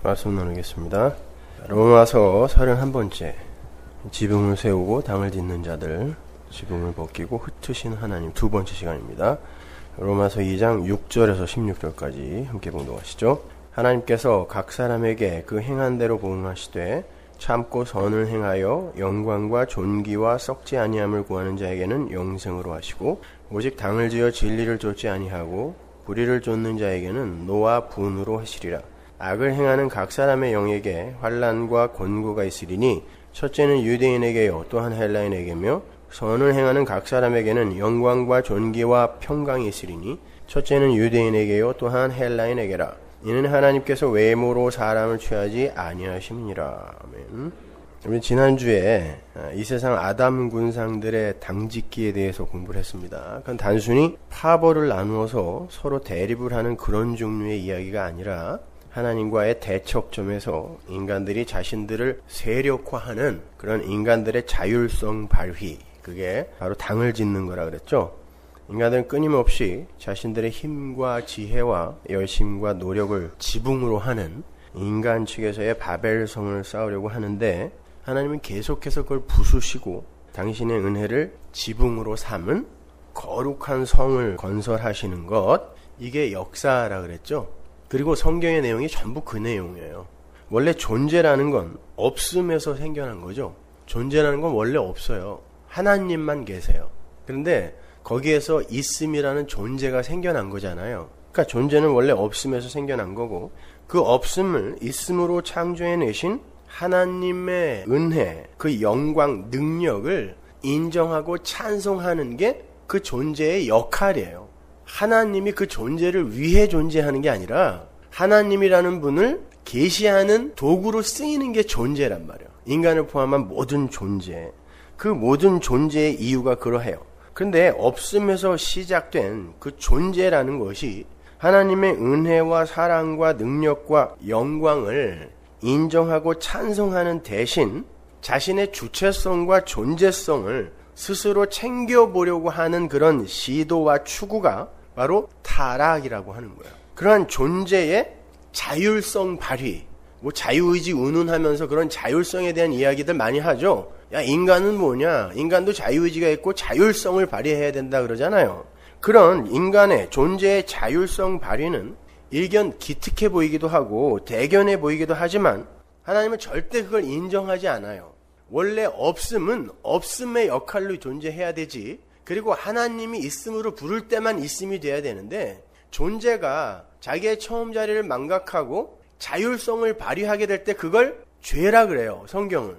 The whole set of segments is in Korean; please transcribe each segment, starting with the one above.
말씀 나누겠습니다. 로마서 31번째. 지붕을 세우고 당을 짓는 자들, 지붕을 벗기고 흩으신 하나님, 두 번째 시간입니다. 로마서 2장 6절에서 16절까지 함께 봉독하시죠. 하나님께서 각 사람에게 그 행한 대로 보응하시되 참고 선을 행하여 영광과 존귀와 썩지 아니함을 구하는 자에게는 영생으로 하시고, 오직 당을 지어 진리를 좇지 아니하고 불의를 좇는 자에게는 노와 분으로 하시리라. 악을 행하는 각 사람의 영에게 환난과 곤고가 있으리니 첫째는 유대인에게요 또한 헬라인에게며, 선을 행하는 각 사람에게는 영광과 존귀와 평강이 있으리니 첫째는 유대인에게요 또한 헬라인에게라. 이는 하나님께서 외모로 사람을 취하지 아니하심이니라. 아멘. 우리 지난주에 이 세상 아담 군상들의 당짓기에 대해서 공부를 했습니다. 그건 단순히 파벌을 나누어서 서로 대립을 하는 그런 종류의 이야기가 아니라 하나님과의 대척점에서 인간들이 자신들을 세력화하는 그런 인간들의 자율성 발휘, 그게 바로 당을 짓는 거라 그랬죠. 인간들은 끊임없이 자신들의 힘과 지혜와 열심과 노력을 지붕으로 하는 인간 측에서의 바벨성을 쌓으려고 하는데, 하나님은 계속해서 그걸 부수시고 당신의 은혜를 지붕으로 삼은 거룩한 성을 건설하시는 것, 이게 역사라 그랬죠. 그리고 성경의 내용이 전부 그 내용이에요. 원래 존재라는 건 없음에서 생겨난 거죠. 존재라는 건 원래 없어요. 하나님만 계세요. 그런데 거기에서 있음이라는 존재가 생겨난 거잖아요. 그러니까 존재는 원래 없음에서 생겨난 거고, 그 없음을 있음으로 창조해내신 하나님의 은혜, 그 영광, 능력을 인정하고 찬송하는 게 그 존재의 역할이에요. 하나님이 그 존재를 위해 존재하는 게 아니라 하나님이라는 분을 계시하는 도구로 쓰이는 게 존재란 말이에요. 인간을 포함한 모든 존재, 그 모든 존재의 이유가 그러해요. 그런데 없음에서 시작된 그 존재라는 것이 하나님의 은혜와 사랑과 능력과 영광을 인정하고 찬송하는 대신 자신의 주체성과 존재성을 스스로 챙겨보려고 하는 그런 시도와 추구가 바로 타락이라고 하는 거예요. 그러한 존재의 자율성 발휘, 자유의지 운운하면서 그런 자율성에 대한 이야기들 많이 하죠. 야, 인간은 뭐냐? 인간도 자유의지가 있고 자율성을 발휘해야 된다 그러잖아요. 그런 인간의 존재의 자율성 발휘는 일견 기특해 보이기도 하고 대견해 보이기도 하지만 하나님은 절대 그걸 인정하지 않아요. 원래 없음은 없음의 역할로 존재해야 되지, 그리고 하나님이 있음으로 부를 때만 있음이 돼야 되는데, 존재가 자기의 처음 자리를 망각하고 자율성을 발휘하게 될 때 그걸 죄라 그래요, 성경은.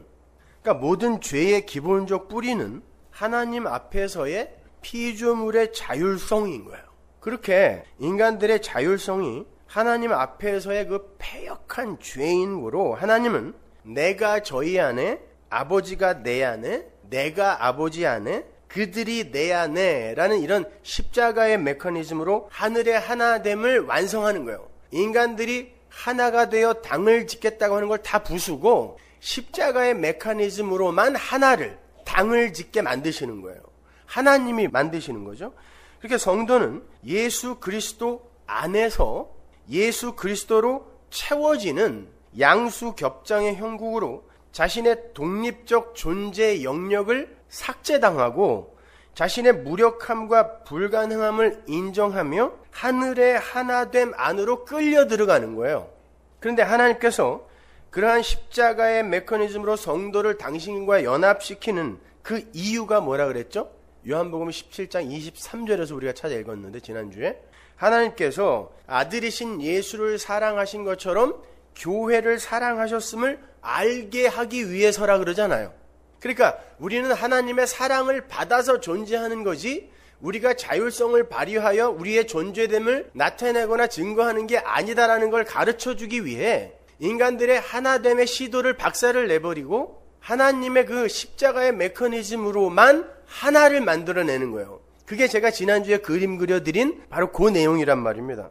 그러니까 모든 죄의 기본적 뿌리는 하나님 앞에서의 피조물의 자율성인 거예요. 그렇게 인간들의 자율성이 하나님 앞에서의 그 패역한 죄인으로, 하나님은 내가 저희 안에, 아버지가 내 안에, 내가 아버지 안에, 그들이 내 안에 라는 이런 십자가의 메커니즘으로 하늘의 하나됨을 완성하는 거예요. 인간들이 하나가 되어 당을 짓겠다고 하는 걸 다 부수고 십자가의 메커니즘으로만 하나를, 당을 짓게 만드시는 거예요. 하나님이 만드시는 거죠. 그렇게 성도는 예수 그리스도 안에서 예수 그리스도로 채워지는 양수겹장의 형국으로 자신의 독립적 존재의 영역을 삭제당하고 자신의 무력함과 불가능함을 인정하며 하늘의 하나됨 안으로 끌려 들어가는 거예요. 그런데 하나님께서 그러한 십자가의 메커니즘으로 성도를 당신과 연합시키는 그 이유가 뭐라 그랬죠? 요한복음 17장 23절에서 우리가 찾아 읽었는데, 지난주에 하나님께서 아들이신 예수를 사랑하신 것처럼 교회를 사랑하셨음을 알게 하기 위해서라 그러잖아요. 그러니까 우리는 하나님의 사랑을 받아서 존재하는 거지, 우리가 자율성을 발휘하여 우리의 존재됨을 나타내거나 증거하는 게 아니다라는 걸 가르쳐주기 위해 인간들의 하나됨의 시도를 박살을 내버리고 하나님의 그 십자가의 메커니즘으로만 하나를 만들어내는 거예요. 그게 제가 지난주에 그림 그려드린 바로 그 내용이란 말입니다.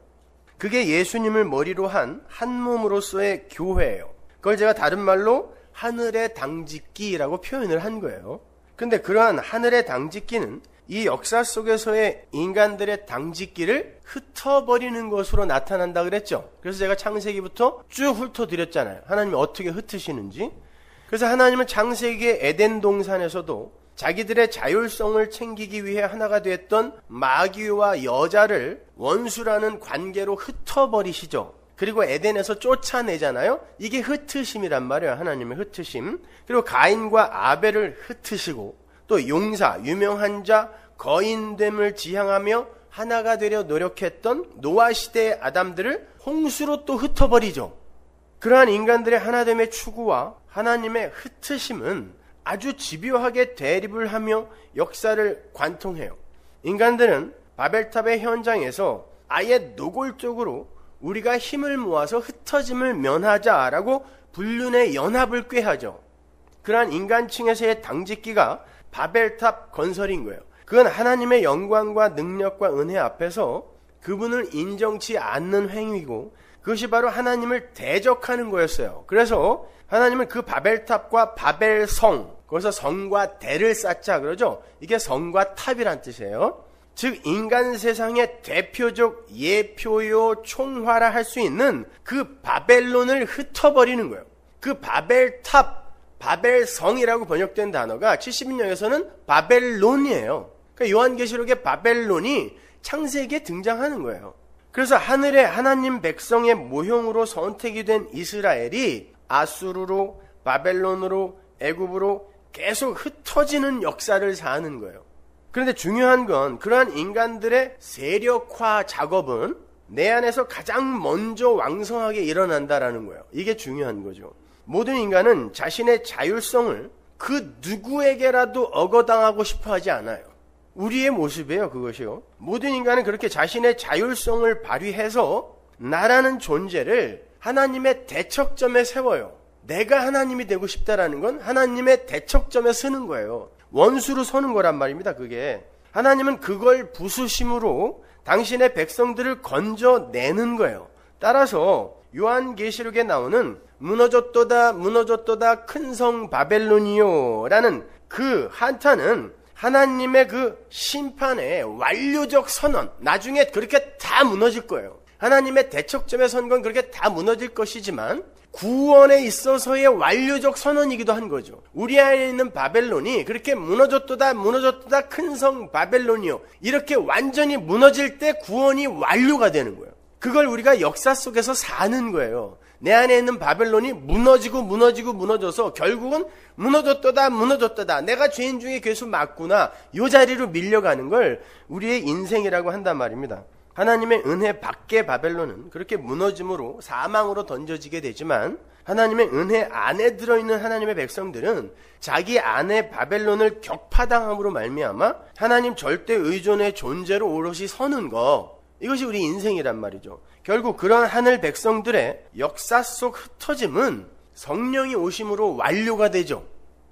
그게 예수님을 머리로 한 한 몸으로서의 교회예요. 그걸 제가 다른 말로 하늘의 당짓기라고 표현을 한 거예요. 근데 그러한 하늘의 당짓기는 이 역사 속에서의 인간들의 당짓기를 흩어버리는 것으로 나타난다 그랬죠. 그래서 제가 창세기부터 쭉 훑어드렸잖아요. 하나님이 어떻게 흩으시는지. 그래서 하나님은 창세기의 에덴 동산에서도 자기들의 자율성을 챙기기 위해 하나가 되었던 마귀와 여자를 원수라는 관계로 흩어버리시죠. 그리고 에덴에서 쫓아내잖아요. 이게 흩으심이란 말이에요. 하나님의 흩으심. 그리고 가인과 아벨을 흩으시고 또 용사, 유명한 자, 거인됨을 지향하며 하나가 되려 노력했던 노아 시대의 아담들을 홍수로 또 흩어버리죠. 그러한 인간들의 하나됨의 추구와 하나님의 흩으심은 아주 집요하게 대립을 하며 역사를 관통해요. 인간들은 바벨탑의 현장에서 아예 노골적으로 우리가 힘을 모아서 흩어짐을 면하자라고 불륜의 연합을 꾀하죠. 그러한 인간층에서의 당짓기가 바벨탑 건설인 거예요. 그건 하나님의 영광과 능력과 은혜 앞에서 그분을 인정치 않는 행위고 그것이 바로 하나님을 대적하는 거였어요. 그래서 하나님은 그 바벨탑과 바벨성, 거기서 성과 대를 쌓자 그러죠. 이게 성과 탑이란 뜻이에요. 즉 인간 세상의 대표적 예표요 총화라 할 수 있는 그 바벨론을 흩어버리는 거예요. 그 바벨탑, 바벨성이라고 번역된 단어가 70인역에서는 바벨론이에요. 그러니까 요한계시록의 바벨론이 창세기에 등장하는 거예요. 그래서 하늘의 하나님 백성의 모형으로 선택이 된 이스라엘이 아수르로, 바벨론으로, 애굽으로 계속 흩어지는 역사를 사는 거예요. 그런데 중요한 건 그러한 인간들의 세력화 작업은 내 안에서 가장 먼저 왕성하게 일어난다라는 거예요. 이게 중요한 거죠. 모든 인간은 자신의 자율성을 그 누구에게라도 억어당하고 싶어 하지 않아요. 우리의 모습이에요, 그것이요. 모든 인간은 그렇게 자신의 자율성을 발휘해서 나라는 존재를 하나님의 대척점에 세워요. 내가 하나님이 되고 싶다라는 건 하나님의 대척점에 서는 거예요. 원수로 서는 거란 말입니다, 그게. 하나님은 그걸 부수심으로 당신의 백성들을 건져내는 거예요. 따라서 요한계시록에 나오는 무너졌도다 무너졌도다 큰 성 바벨론이요 라는 그 한탄은 하나님의 그 심판의 완료적 선언, 나중에 그렇게 다 무너질 거예요. 하나님의 대척점에 선 건 그렇게 다 무너질 것이지만 구원에 있어서의 완료적 선언이기도 한 거죠. 우리 안에 있는 바벨론이 그렇게 무너졌도다 무너졌도다 큰 성 바벨론이요 이렇게 완전히 무너질 때 구원이 완료가 되는 거예요. 그걸 우리가 역사 속에서 사는 거예요. 내 안에 있는 바벨론이 무너져서 결국은 무너졌도다 무너졌도다 내가 죄인 중에 괴수 맞구나 이 자리로 밀려가는 걸 우리의 인생이라고 한단 말입니다. 하나님의 은혜 밖의 바벨론은 그렇게 무너짐으로 사망으로 던져지게 되지만 하나님의 은혜 안에 들어있는 하나님의 백성들은 자기 안에 바벨론을 격파당함으로 말미암아 하나님 절대 의존의 존재로 오롯이 서는 것, 이것이 우리 인생이란 말이죠. 결국 그런 하늘 백성들의 역사 속 흩어짐은 성령이 오심으로 완료가 되죠.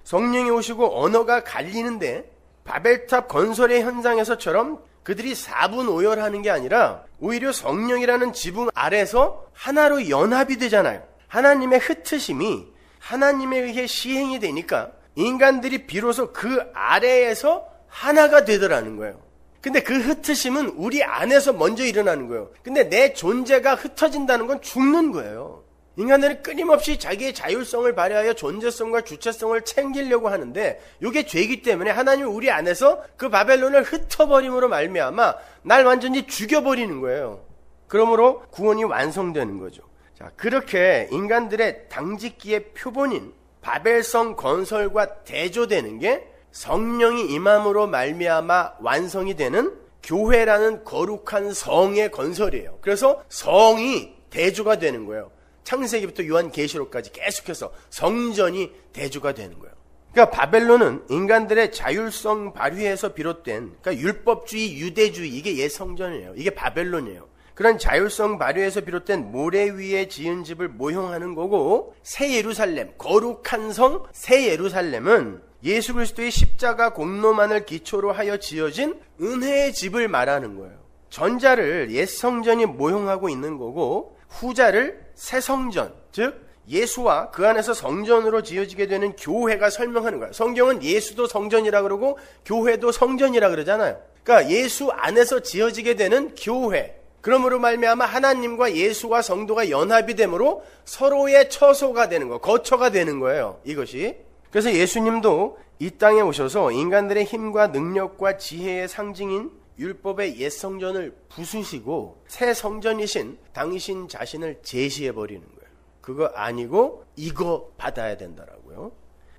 성령이 오시고 언어가 갈리는데 바벨탑 건설의 현장에서처럼 그들이 사분오열하는 게 아니라 오히려 성령이라는 지붕 아래서 하나로 연합이 되잖아요. 하나님의 흩으심이 하나님에 의해 시행이 되니까 인간들이 비로소 그 아래에서 하나가 되더라는 거예요. 근데 그 흩으심은 우리 안에서 먼저 일어나는 거예요. 근데 내 존재가 흩어진다는 건 죽는 거예요. 인간들은 끊임없이 자기의 자율성을 발휘하여 존재성과 주체성을 챙기려고 하는데 이게 죄이기 때문에 하나님이 우리 안에서 그 바벨론을 흩어버림으로 말미암아 날 완전히 죽여버리는 거예요. 그러므로 구원이 완성되는 거죠. 자, 그렇게 인간들의 당짓기의 표본인 바벨성 건설과 대조되는 게 성령이 임함으로 말미암아 완성이 되는 교회라는 거룩한 성의 건설이에요. 그래서 성이 대조가 되는 거예요. 창세기부터 요한계시록까지 계속해서 성전이 대조가 되는 거예요. 그러니까 바벨론은 인간들의 자율성 발휘에서 비롯된 그러니까 율법주의, 유대주의, 이게 옛 성전이에요. 이게 바벨론이에요. 그런 자율성 발휘에서 비롯된 모래 위에 지은 집을 모형하는 거고, 새 예루살렘, 거룩한 성 새 예루살렘은 예수 그리스도의 십자가 공로만을 기초로 하여 지어진 은혜의 집을 말하는 거예요. 전자를 옛 성전이 모형하고 있는 거고 후자를 새 성전, 즉 예수와 그 안에서 성전으로 지어지게 되는 교회가 설명하는 거예요. 성경은 예수도 성전이라 그러고 교회도 성전이라 그러잖아요. 그러니까 예수 안에서 지어지게 되는 교회. 그러므로 말미암아 하나님과 예수와 성도가 연합이 되므로 서로의 처소가 되는 거, 거처가 되는 거예요. 이것이. 그래서 예수님도 이 땅에 오셔서 인간들의 힘과 능력과 지혜의 상징인 율법의 옛 성전을 부수시고 새 성전이신 당신 자신을 제시해버리는 거예요. 그거 아니고 이거 받아야 된다라고요.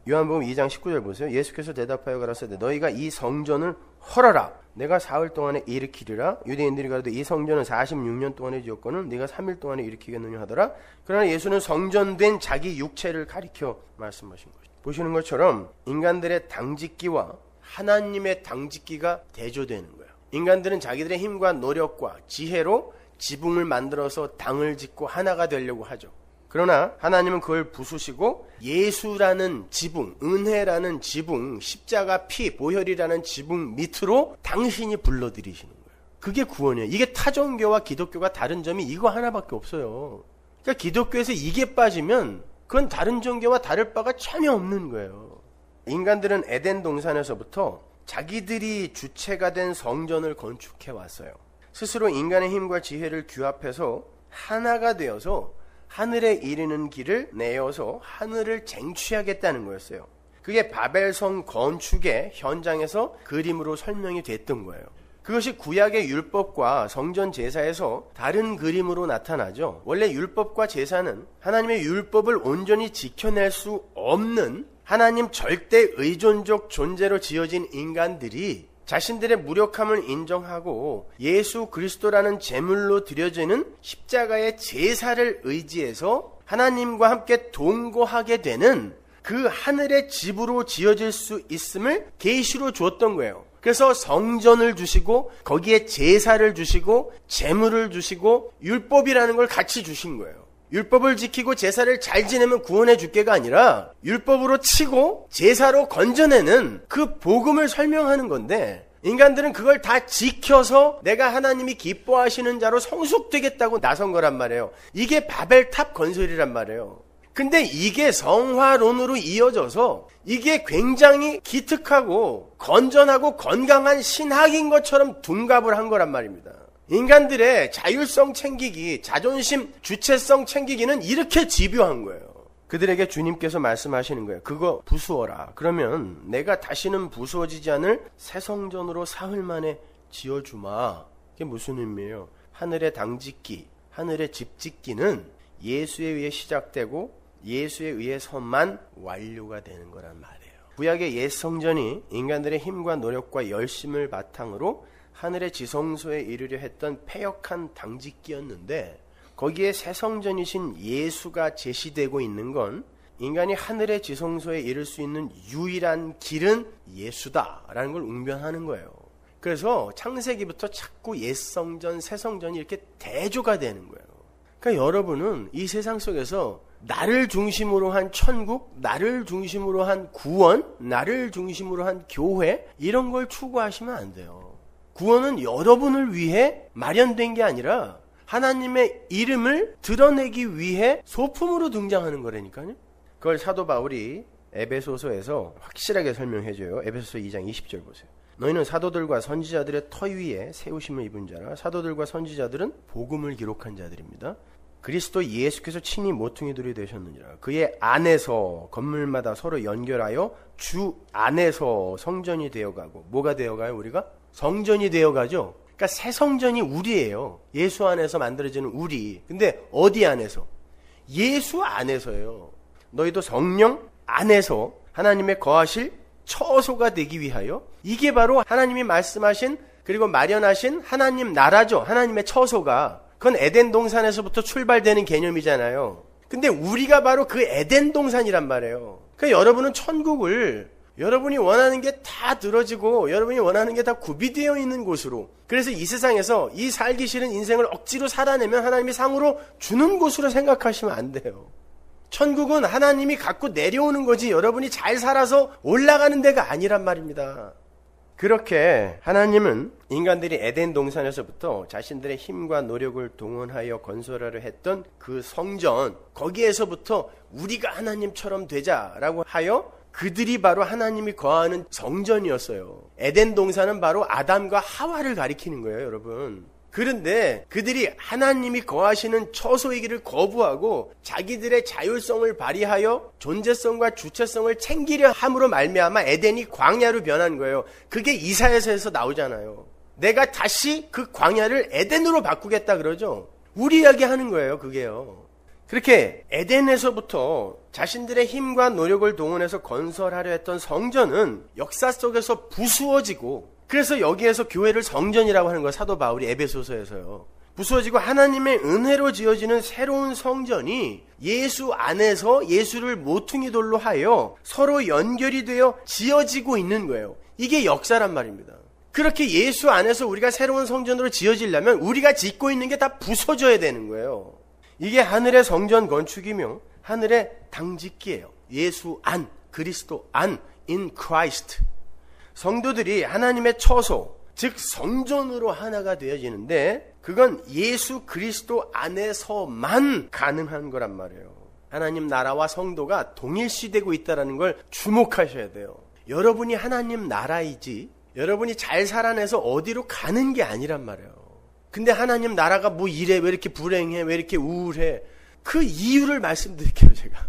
요한복음 2장 19절 보세요. 예수께서 대답하여 가라사대 너희가 이 성전을 헐어라. 내가 사흘 동안에 일으키리라. 유대인들이 가로되 이 성전은 46년 동안에 지었거늘 네가 3일 동안에 일으키겠느냐 하더라. 그러나 예수는 성전된 자기 육체를 가리켜 말씀하신 것이죠. 보시는 것처럼 인간들의 당짓기와 하나님의 당짓기가 대조되는 거예요. 인간들은 자기들의 힘과 노력과 지혜로 지붕을 만들어서 당을 짓고 하나가 되려고 하죠. 그러나 하나님은 그걸 부수시고 예수라는 지붕, 은혜라는 지붕, 십자가 피, 보혈이라는 지붕 밑으로 당신이 불러들이시는 거예요. 그게 구원이에요. 이게 타종교와 기독교가 다른 점이 이거 하나밖에 없어요. 그러니까 기독교에서 이게 빠지면 그건 다른 종교와 다를 바가 전혀 없는 거예요. 인간들은 에덴 동산에서부터 자기들이 주체가 된 성전을 건축해 왔어요. 스스로 인간의 힘과 지혜를 규합해서 하나가 되어서 하늘에 이르는 길을 내어서 하늘을 쟁취하겠다는 거였어요. 그게 바벨성 건축의 현장에서 그림으로 설명이 됐던 거예요. 그것이 구약의 율법과 성전 제사에서 다른 그림으로 나타나죠. 원래 율법과 제사는 하나님의 율법을 온전히 지켜낼 수 없는 하나님 절대 의존적 존재로 지어진 인간들이 자신들의 무력함을 인정하고 예수 그리스도라는 제물로 드려지는 십자가의 제사를 의지해서 하나님과 함께 동거하게 되는 그 하늘의 집으로 지어질 수 있음을 계시로 주었던 거예요. 그래서 성전을 주시고 거기에 제사를 주시고 제물을 주시고 율법이라는 걸 같이 주신 거예요. 율법을 지키고 제사를 잘 지내면 구원해 줄게가 아니라 율법으로 치고 제사로 건져내는 그 복음을 설명하는 건데 인간들은 그걸 다 지켜서 내가 하나님이 기뻐하시는 자로 성숙되겠다고 나선 거란 말이에요. 이게 바벨탑 건설이란 말이에요. 근데 이게 성화론으로 이어져서 이게 굉장히 기특하고 건전하고 건강한 신학인 것처럼 둔갑을 한 거란 말입니다. 인간들의 자율성 챙기기, 자존심, 주체성 챙기기는 이렇게 집요한 거예요. 그들에게 주님께서 말씀하시는 거예요. 그거 부수어라. 그러면 내가 다시는 부수어지지 않을 새 성전으로 사흘 만에 지어주마. 이게 무슨 의미예요? 하늘의 당짓기, 하늘의 집 짓기는 예수에 의해 시작되고 예수에 의해서만 완료가 되는 거란 말이에요. 구약의 옛 성전이 인간들의 힘과 노력과 열심을 바탕으로 하늘의 지성소에 이르려 했던 패역한 당짓기였는데 거기에 새 성전이신 예수가 제시되고 있는 건 인간이 하늘의 지성소에 이를 수 있는 유일한 길은 예수다라는 걸 웅변하는 거예요. 그래서 창세기부터 자꾸 옛 성전, 새 성전이 이렇게 대조가 되는 거예요. 그러니까 여러분은 이 세상 속에서 나를 중심으로 한 천국, 나를 중심으로 한 구원, 나를 중심으로 한 교회 이런 걸 추구하시면 안 돼요. 구원은 여러분을 위해 마련된 게 아니라 하나님의 이름을 드러내기 위해 소품으로 등장하는 거라니까요. 그걸 사도 바울이 에베소서에서 확실하게 설명해줘요. 에베소서 2장 20절 보세요. 너희는 사도들과 선지자들의 터 위에 세우심을 입은 자라. 사도들과 선지자들은 복음을 기록한 자들입니다. 그리스도 예수께서 친히 모퉁이들이 되셨느니라. 그의 안에서 건물마다 서로 연결하여 주 안에서 성전이 되어가고 뭐가 되어가요? 우리가? 성전이 되어가죠. 그러니까 새 성전이 우리예요. 예수 안에서 만들어지는 우리. 근데 어디 안에서? 예수 안에서요. 너희도 성령 안에서 하나님의 거하실 처소가 되기 위하여 이게 바로 하나님이 말씀하신 그리고 마련하신 하나님 나라죠. 하나님의 처소가. 그건 에덴 동산에서부터 출발되는 개념이잖아요. 근데 우리가 바로 그 에덴 동산이란 말이에요. 그러니까 여러분은 천국을 여러분이 원하는 게 다 들어지고 여러분이 원하는 게 다 구비되어 있는 곳으로, 그래서 이 세상에서 이 살기 싫은 인생을 억지로 살아내면 하나님이 상으로 주는 곳으로 생각하시면 안 돼요. 천국은 하나님이 갖고 내려오는 거지 여러분이 잘 살아서 올라가는 데가 아니란 말입니다. 그렇게 하나님은 인간들이 에덴 동산에서부터 자신들의 힘과 노력을 동원하여 건설하려 했던 그 성전, 거기에서부터 우리가 하나님처럼 되자라고 하여 그들이 바로 하나님이 거하는 성전이었어요. 에덴 동산은 바로 아담과 하와를 가리키는 거예요, 여러분. 그런데 그들이 하나님이 거하시는 처소이기를 거부하고 자기들의 자율성을 발휘하여 존재성과 주체성을 챙기려 함으로 말미암아 에덴이 광야로 변한 거예요. 그게 이사야서에서 나오잖아요. 내가 다시 그 광야를 에덴으로 바꾸겠다 그러죠. 우리 이야기 하는 거예요, 그게요. 그렇게 에덴에서부터 자신들의 힘과 노력을 동원해서 건설하려 했던 성전은 역사 속에서 부수어지고, 그래서 여기에서 교회를 성전이라고 하는 거예요. 사도 바울이 에베소서에서요. 부수어지고 하나님의 은혜로 지어지는 새로운 성전이 예수 안에서 예수를 모퉁이 돌로 하여 서로 연결이 되어 지어지고 있는 거예요. 이게 역사란 말입니다. 그렇게 예수 안에서 우리가 새로운 성전으로 지어지려면 우리가 짓고 있는 게 다 부서져야 되는 거예요. 이게 하늘의 성전 건축이며 하늘의 당짓기예요. 예수 안, 그리스도 안, in Christ. 성도들이 하나님의 처소, 즉 성전으로 하나가 되어지는데 그건 예수 그리스도 안에서만 가능한 거란 말이에요. 하나님 나라와 성도가 동일시되고 있다는 걸 주목하셔야 돼요. 여러분이 하나님 나라이지 여러분이 잘 살아내서 어디로 가는 게 아니란 말이에요. 근데 하나님 나라가 뭐 이래, 왜 이렇게 불행해, 왜 이렇게 우울해, 그 이유를 말씀드릴게요, 제가.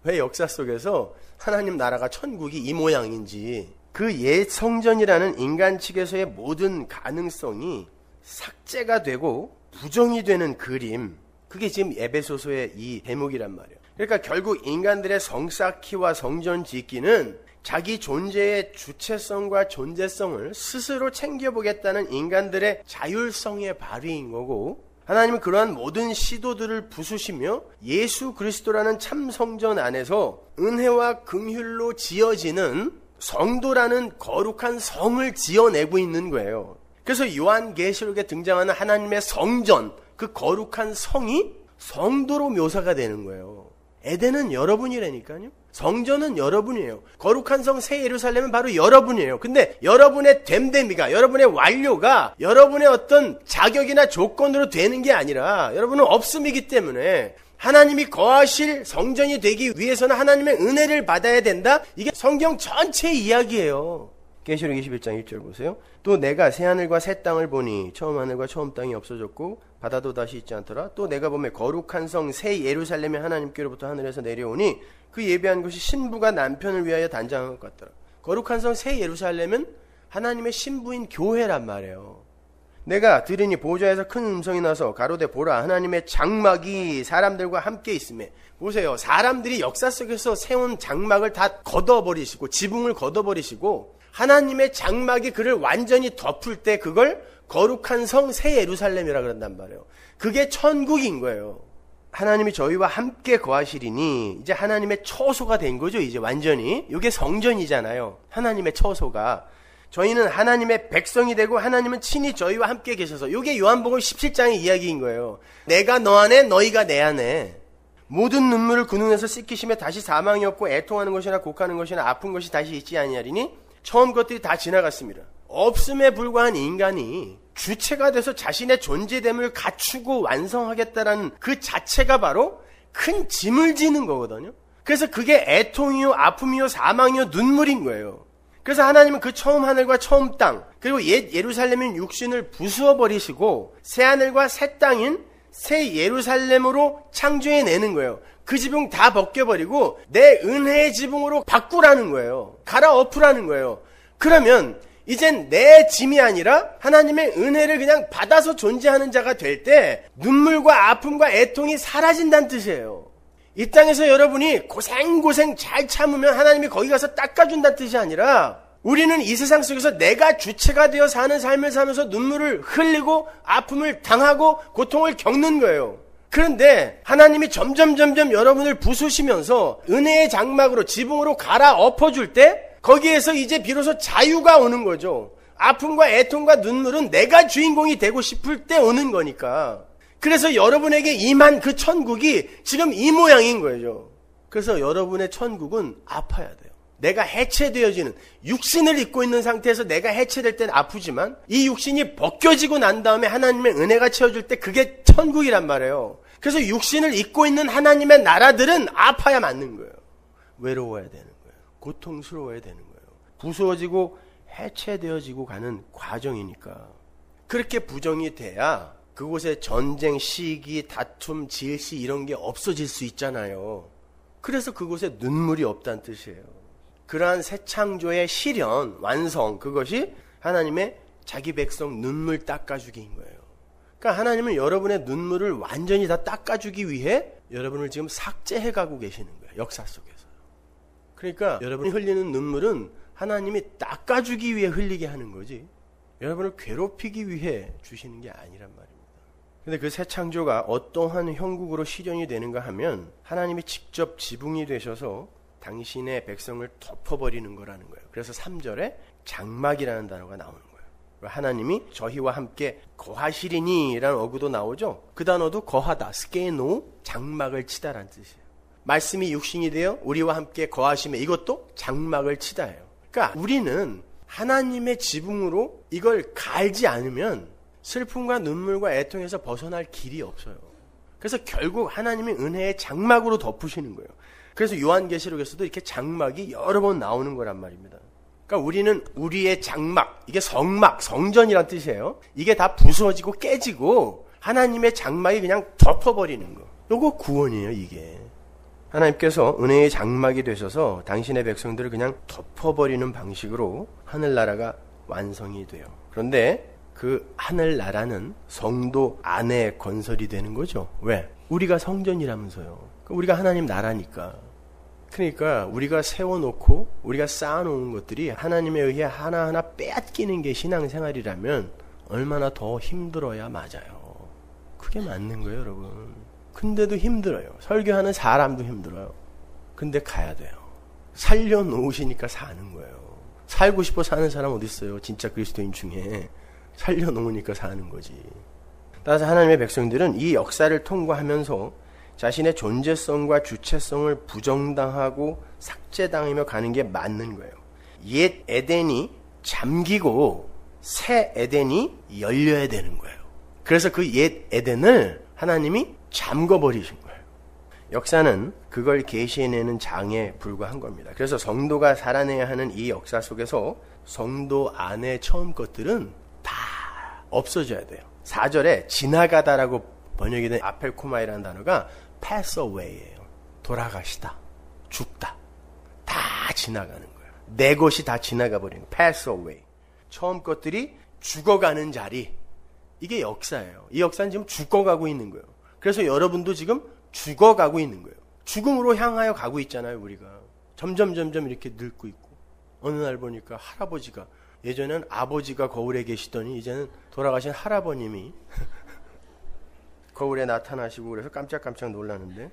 왜 역사 속에서 하나님 나라가 천국이 이 모양인지, 그 옛 성전이라는 인간 측에서의 모든 가능성이 삭제가 되고 부정이 되는 그림, 그게 지금 에베소서의 이 대목이란 말이에요. 그러니까 결국 인간들의 성 쌓기와 성전 짓기는 자기 존재의 주체성과 존재성을 스스로 챙겨보겠다는 인간들의 자율성의 발휘인 거고, 하나님은 그러한 모든 시도들을 부수시며 예수 그리스도라는 참 성전 안에서 은혜와 긍휼로 지어지는 성도라는 거룩한 성을 지어내고 있는 거예요. 그래서 요한계시록에 등장하는 하나님의 성전, 그 거룩한 성이 성도로 묘사가 되는 거예요. 에덴은 여러분이라니까요. 성전은 여러분이에요. 거룩한 성 새 예루살렘은 바로 여러분이에요. 근데 여러분의 됨됨이가, 여러분의 완료가 여러분의 어떤 자격이나 조건으로 되는 게 아니라 여러분은 없음이기 때문에 하나님이 거하실 성전이 되기 위해서는 하나님의 은혜를 받아야 된다. 이게 성경 전체의 이야기예요. 계시록 21장 1절 보세요. 또 내가 새 하늘과 새 땅을 보니 처음 하늘과 처음 땅이 없어졌고 바다도 다시 있지 않더라. 또 내가 보매 거룩한 성 새 예루살렘이 하나님께로부터 하늘에서 내려오니 그 예배한 것이 신부가 남편을 위하여 단장한 것 같더라. 거룩한 성 새 예루살렘은 하나님의 신부인 교회란 말이에요. 내가 들으니 보좌에서 큰 음성이 나서 가로되 보라 하나님의 장막이 사람들과 함께 있음에. 보세요. 사람들이 역사 속에서 세운 장막을 다 걷어버리시고 지붕을 걷어버리시고 하나님의 장막이 그를 완전히 덮을 때 그걸 거룩한 성 새 예루살렘이라 그런단 말이에요. 그게 천국인 거예요. 하나님이 저희와 함께 거하시리니 이제 하나님의 처소가 된 거죠. 이제 완전히. 이게 성전이잖아요. 하나님의 처소가. 저희는 하나님의 백성이 되고 하나님은 친히 저희와 함께 계셔서, 이게 요한복음 17장의 이야기인 거예요. 내가 너 안에 너희가 내 안에. 모든 눈물을 그 눈에서 씻기심에 다시 사망이 없고 애통하는 것이나 곡하는 것이나 아픈 것이 다시 있지 아니하리니 처음 것들이 다 지나갔습니다. 없음에 불과한 인간이 주체가 돼서 자신의 존재됨을 갖추고 완성하겠다라는 그 자체가 바로 큰 짐을 지는 거거든요. 그래서 그게 애통이요 아픔이요 사망이요 눈물인 거예요. 그래서 하나님은 그 처음 하늘과 처음 땅, 그리고 옛 예루살렘인 육신을 부수어 버리시고 새 하늘과 새 땅인 새 예루살렘으로 창조해내는 거예요. 그 지붕 다 벗겨버리고 내 은혜의 지붕으로 바꾸라는 거예요. 갈아엎으라는 거예요. 그러면 이젠 내 짐이 아니라 하나님의 은혜를 그냥 받아서 존재하는 자가 될 때 눈물과 아픔과 애통이 사라진다는 뜻이에요. 이 땅에서 여러분이 고생고생 잘 참으면 하나님이 거기 가서 닦아준다는 뜻이 아니라 우리는 이 세상 속에서 내가 주체가 되어 사는 삶을 살면서 눈물을 흘리고 아픔을 당하고 고통을 겪는 거예요. 그런데 하나님이 점점 여러분을 부수시면서 은혜의 장막으로 지붕으로 갈아엎어줄 때 거기에서 이제 비로소 자유가 오는 거죠. 아픔과 애통과 눈물은 내가 주인공이 되고 싶을 때 오는 거니까. 그래서 여러분에게 임한 그 천국이 지금 이 모양인 거예요. 그래서 여러분의 천국은 아파야 돼요. 내가 해체되어지는, 육신을 입고 있는 상태에서 내가 해체될 때는 아프지만 이 육신이 벗겨지고 난 다음에 하나님의 은혜가 채워줄 때 그게 천국이란 말이에요. 그래서 육신을 입고 있는 하나님의 나라들은 아파야 맞는 거예요. 외로워야 되는 거예요. 고통스러워야 되는 거예요. 부수어지고 해체되어지고 가는 과정이니까. 그렇게 부정이 돼야 그곳에 전쟁, 시기, 다툼, 질시 이런 게 없어질 수 있잖아요. 그래서 그곳에 눈물이 없다는 뜻이에요. 그러한 새 창조의 실현, 완성, 그것이 하나님의 자기 백성 눈물 닦아주기인 거예요. 그러니까 하나님은 여러분의 눈물을 완전히 다 닦아주기 위해 여러분을 지금 삭제해가고 계시는 거예요. 역사 속에서. 그러니까 여러분이 흘리는 눈물은 하나님이 닦아주기 위해 흘리게 하는 거지 여러분을 괴롭히기 위해 주시는 게 아니란 말입니다. 근데 그 새 창조가 어떠한 형국으로 실현이 되는가 하면 하나님이 직접 지붕이 되셔서 당신의 백성을 덮어버리는 거라는 거예요. 그래서 3절에 장막이라는 단어가 나오는 거예요. 하나님이 저희와 함께 거하시리니 라는 어구도 나오죠. 그 단어도 거하다, 스케노, 장막을 치다라는 뜻이에요. 말씀이 육신이 되어 우리와 함께 거하시며 이것도 장막을 치다예요. 그러니까 우리는 하나님의 지붕으로 이걸 갈지 않으면 슬픔과 눈물과 애통에서 벗어날 길이 없어요. 그래서 결국 하나님이 은혜의 장막으로 덮으시는 거예요. 그래서 요한계시록에서도 이렇게 장막이 여러 번 나오는 거란 말입니다. 그러니까 우리는 우리의 장막, 이게 성막, 성전이란 뜻이에요. 이게 다 부서지고 깨지고 하나님의 장막이 그냥 덮어버리는 거. 요거 구원이에요, 이게. 하나님께서 은혜의 장막이 되셔서 당신의 백성들을 그냥 덮어버리는 방식으로 하늘나라가 완성이 돼요. 그런데 그 하늘나라는 성도 안에 건설이 되는 거죠. 왜? 우리가 성전이라면서요. 우리가 하나님 나라니까. 그러니까 우리가 세워놓고 우리가 쌓아놓은 것들이 하나님에 의해 하나하나 빼앗기는 게 신앙생활이라면 얼마나 더 힘들어야 맞아요. 그게 맞는 거예요, 여러분. 근데도 힘들어요. 설교하는 사람도 힘들어요. 근데 가야 돼요. 살려놓으시니까 사는 거예요. 살고 싶어 사는 사람 어디 있어요? 진짜 그리스도인 중에. 살려놓으니까 사는 거지. 따라서 하나님의 백성들은 이 역사를 통과하면서 자신의 존재성과 주체성을 부정당하고 삭제당하며 가는 게 맞는 거예요. 옛 에덴이 잠기고 새 에덴이 열려야 되는 거예요. 그래서 그 옛 에덴을 하나님이 잠궈버리신 거예요. 역사는 그걸 계시해내는 장에 불과한 겁니다. 그래서 성도가 살아내야 하는 이 역사 속에서 성도 안의 처음 것들은 다 없어져야 돼요. 4절에 지나가다라고 번역이 된 아펠코마이라는 단어가 pass away예요. 돌아가시다, 죽다, 다 지나가는 거예요. 내 것이 다 지나가 버리는 거예요. pass away. 처음 것들이 죽어가는 자리, 이게 역사예요. 이 역사는 지금 죽어가고 있는 거예요. 그래서 여러분도 지금 죽어가고 있는 거예요. 죽음으로 향하여 가고 있잖아요. 우리가 점점 이렇게 늙고 있고, 어느 날 보니까 할아버지가, 예전에는 아버지가 거울에 계시더니 이제는 돌아가신 할아버님이 거울에 나타나시고 그래서 깜짝깜짝 놀라는데,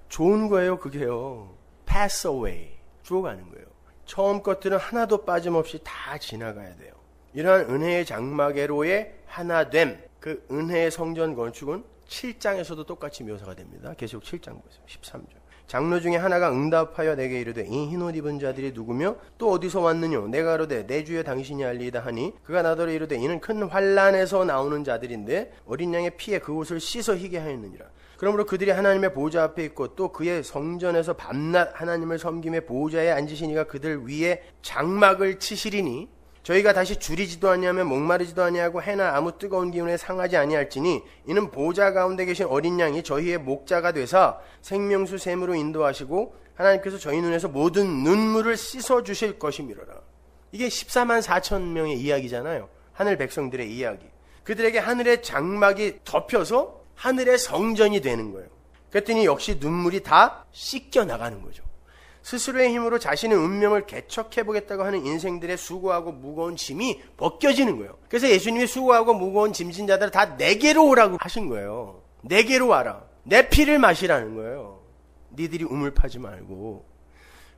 좋은 거예요. 그게요. pass away. 죽어가는 거예요. 처음 것들은 하나도 빠짐없이 다 지나가야 돼요. 이러한 은혜의 장막으로의 하나됨, 그 은혜의 성전 건축은 7장에서도 똑같이 묘사가 됩니다. 계시록 7장 보세요. 13절. 장로 중에 하나가 응답하여 내게 이르되 이 흰옷 입은 자들이 누구며 또 어디서 왔느뇨? 내가 이르되 내 주여 당신이 알리이다 하니 그가 나더러 이르되 이는 큰 환난에서 나오는 자들인데 어린 양의 피에 그 옷을 씻어 희게 하였느니라. 그러므로 그들이 하나님의 보좌 앞에 있고 또 그의 성전에서 밤낮 하나님을 섬김의 보좌에 앉으시니가 그들 위에 장막을 치시리니 저희가 다시 줄이지도 아니하며 목마르지도 아니하고 해나 아무 뜨거운 기운에 상하지 아니할지니 이는 보좌 가운데 계신 어린 양이 저희의 목자가 되사 생명수 샘으로 인도하시고 하나님께서 저희 눈에서 모든 눈물을 씻어 주실 것이미로라. 이게 14만 4천 명의 이야기잖아요. 하늘 백성들의 이야기. 그들에게 하늘의 장막이 덮여서 하늘의 성전이 되는 거예요. 그랬더니 역시 눈물이 다 씻겨 나가는 거죠. 스스로의 힘으로 자신의 운명을 개척해보겠다고 하는 인생들의 수고하고 무거운 짐이 벗겨지는 거예요. 그래서 예수님이 수고하고 무거운 짐진 자들을 다 내게로 오라고 하신 거예요. 내게로 와라. 내 피를 마시라는 거예요. 니들이 우물 파지 말고.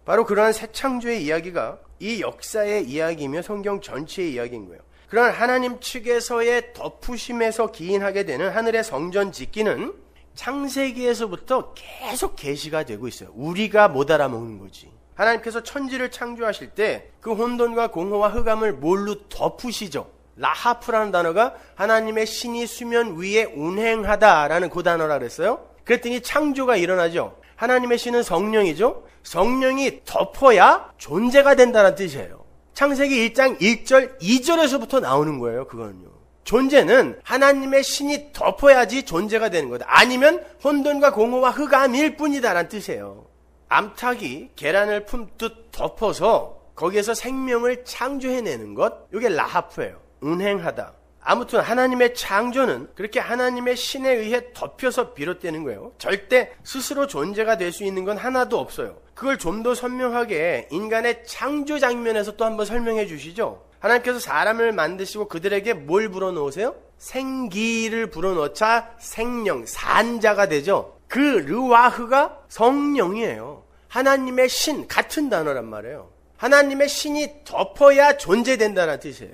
바로 그러한 새 창조의 이야기가 이 역사의 이야기이며 성경 전체의 이야기인 거예요. 그러한 하나님 측에서의 덮으심에서 기인하게 되는 하늘의 성전 짓기는 창세기에서부터 계속 계시가 되고 있어요. 우리가 못 알아먹는 거지. 하나님께서 천지를 창조하실 때 그 혼돈과 공허와 흑암을 뭘로 덮으시죠? 라하프라는 단어가 하나님의 신이 수면 위에 운행하다라는 그 단어라 그랬어요. 그랬더니 창조가 일어나죠. 하나님의 신은 성령이죠. 성령이 덮어야 존재가 된다는 뜻이에요. 창세기 1장 1절 2절에서부터 나오는 거예요. 그거는요. 존재는 하나님의 신이 덮어야지 존재가 되는 거다. 아니면 혼돈과 공허와 흑암일 뿐이다라는 뜻이에요. 암탉이 계란을 품듯 덮어서 거기에서 생명을 창조해내는 것, 이게 라하프예요. 운행하다. 아무튼 하나님의 창조는 그렇게 하나님의 신에 의해 덮여서 비롯되는 거예요. 절대 스스로 존재가 될 수 있는 건 하나도 없어요. 그걸 좀 더 선명하게 인간의 창조 장면에서 또 한번 설명해 주시죠. 하나님께서 사람을 만드시고 그들에게 뭘 불어넣으세요? 생기를 불어넣자 생령, 산자가 되죠. 그 르와흐가 성령이에요. 하나님의 신, 같은 단어란 말이에요. 하나님의 신이 덮어야 존재된다는 뜻이에요.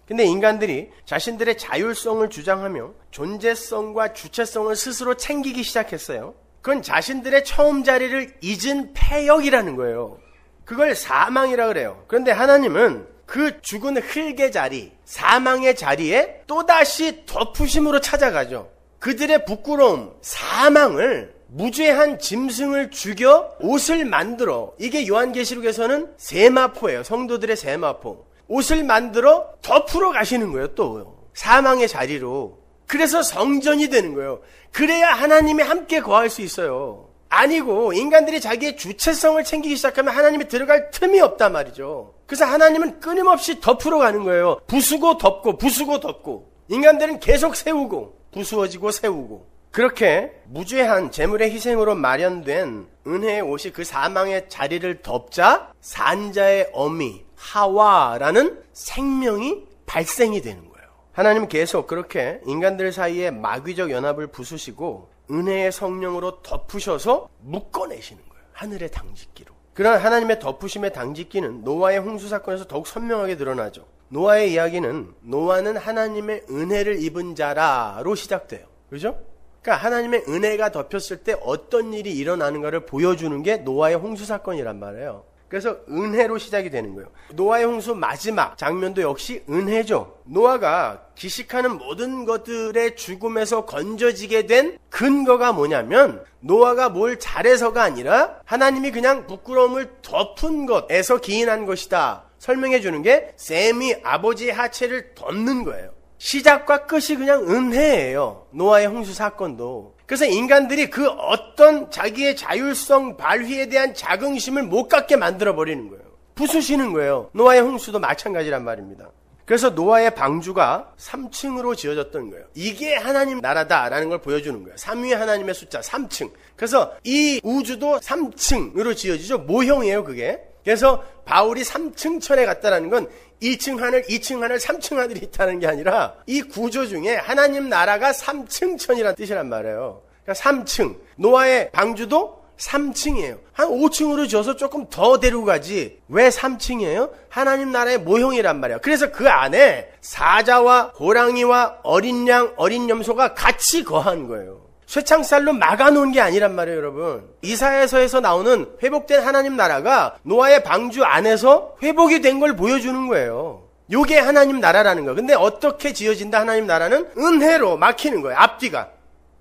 근데 인간들이 자신들의 자율성을 주장하며 존재성과 주체성을 스스로 챙기기 시작했어요. 그건 자신들의 처음 자리를 잊은 패역이라는 거예요. 그걸 사망이라 그래요. 그런데 하나님은 그 죽은 흙의 자리, 사망의 자리에 또다시 덮으심으로 찾아가죠. 그들의 부끄러움, 사망을 무죄한 짐승을 죽여 옷을 만들어, 이게 요한계시록에서는 세마포예요. 성도들의 세마포. 옷을 만들어 덮으러 가시는 거예요. 또 사망의 자리로. 그래서 성전이 되는 거예요. 그래야 하나님이 함께 거할 수 있어요. 아니고 인간들이 자기의 주체성을 챙기기 시작하면 하나님이 들어갈 틈이 없단 말이죠. 그래서 하나님은 끊임없이 덮으러 가는 거예요. 부수고 덮고 부수고 덮고. 인간들은 계속 세우고 부수어지고 세우고. 그렇게 무죄한 제물의 희생으로 마련된 은혜의 옷이 그 사망의 자리를 덮자 산자의 어미 하와라는 생명이 발생이 되는 거예요. 하나님은 계속 그렇게 인간들 사이에 마귀적 연합을 부수시고 은혜의 성령으로 덮으셔서 묶어내시는 거예요. 하늘의 당짓기로. 그런 하나님의 덮으심의 당짓기는 노아의 홍수 사건에서 더욱 선명하게 드러나죠. 노아의 이야기는 노아는 하나님의 은혜를 입은 자라로 시작돼요. 그죠? 그러니까 하나님의 은혜가 덮였을 때 어떤 일이 일어나는가를 보여주는 게 노아의 홍수 사건이란 말이에요. 그래서 은혜로 시작이 되는 거예요. 노아의 홍수 마지막 장면도 역시 은혜죠. 노아가 기식하는 모든 것들의 죽음에서 건져지게 된 근거가 뭐냐면 노아가 뭘 잘해서가 아니라 하나님이 그냥 부끄러움을 덮은 것에서 기인한 것이다. 설명해 주는 게 셈이 아버지의 하체를 덮는 거예요. 시작과 끝이 그냥 은혜예요. 노아의 홍수 사건도. 그래서 인간들이 그 어떤 자기의 자율성 발휘에 대한 자긍심을 못 갖게 만들어버리는 거예요. 부수시는 거예요. 노아의 홍수도 마찬가지란 말입니다. 그래서 노아의 방주가 3층으로 지어졌던 거예요. 이게 하나님 나라다라는 걸 보여주는 거예요. 3위 하나님의 숫자 3층. 그래서 이 우주도 3층으로 지어지죠. 모형이에요, 그게. 그래서 바울이 3층 천에 갔다라는 건 1층 하늘, 2층 하늘, 3층 하늘이 있다는 게 아니라 이 구조 중에 하나님 나라가 3층 천이라는 뜻이란 말이에요. 그러니까 3층. 노아의 방주도 3층이에요. 한 5층으로 지어서 조금 더 데리고 가지. 왜 3층이에요? 하나님 나라의 모형이란 말이에요. 그래서 그 안에 사자와 호랑이와 어린 양, 어린 염소가 같이 거한 거예요. 쇠창살로 막아놓은 게 아니란 말이에요, 여러분. 이사야서에서 나오는 회복된 하나님 나라가 노아의 방주 안에서 회복이 된 걸 보여주는 거예요. 요게 하나님 나라라는 거예요. 근데 어떻게 지어진다 하나님 나라는? 은혜로 막히는 거예요, 앞뒤가.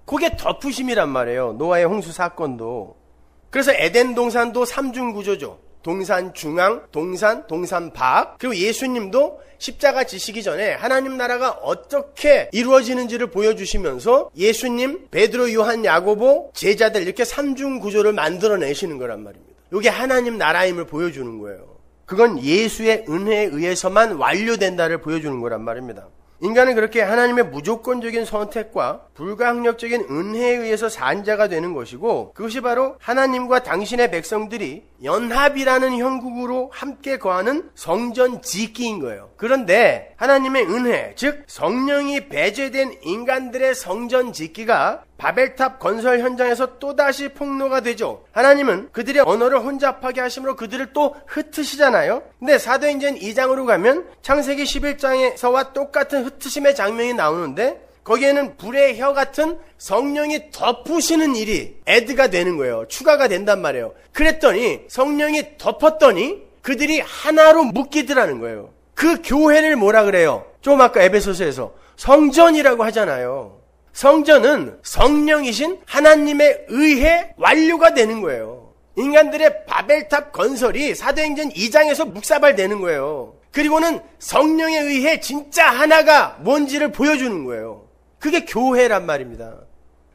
그게 덮으심이란 말이에요, 노아의 홍수 사건도. 그래서 에덴 동산도 3중 구조죠. 동산 중앙, 동산 밖. 그리고 예수님도 십자가 지시기 전에 하나님 나라가 어떻게 이루어지는지를 보여주시면서 예수님, 베드로, 요한, 야고보, 제자들 이렇게 3중 구조를 만들어내시는 거란 말입니다. 이게 하나님 나라임을 보여주는 거예요. 그건 예수의 은혜에 의해서만 완료된다를 보여주는 거란 말입니다. 인간은 그렇게 하나님의 무조건적인 선택과 불가항력적인 은혜에 의해서 산자가 되는 것이고 그것이 바로 하나님과 당신의 백성들이 연합이라는 형국으로 함께 거하는 성전 짓기인 거예요. 그런데 하나님의 은혜, 즉 성령이 배제된 인간들의 성전 짓기가 바벨탑 건설 현장에서 또다시 폭로가 되죠. 하나님은 그들의 언어를 혼잡하게 하심으로 그들을 또 흩으시잖아요. 근데 사도행전 2장으로 가면 창세기 11장에서와 똑같은 흩으심의 장면이 나오는데 거기에는 불의 혀 같은 성령이 덮으시는 일이 애드가 되는 거예요. 추가가 된단 말이에요. 그랬더니 성령이 덮었더니 그들이 하나로 묶이더라는 거예요. 그 교회를 뭐라 그래요? 좀 아까 에베소서에서 성전이라고 하잖아요. 성전은 성령이신 하나님에 의해 완료가 되는 거예요. 인간들의 바벨탑 건설이 사도행전 2장에서 묵사발되는 거예요. 그리고는 성령에 의해 진짜 하나가 뭔지를 보여주는 거예요. 그게 교회란 말입니다.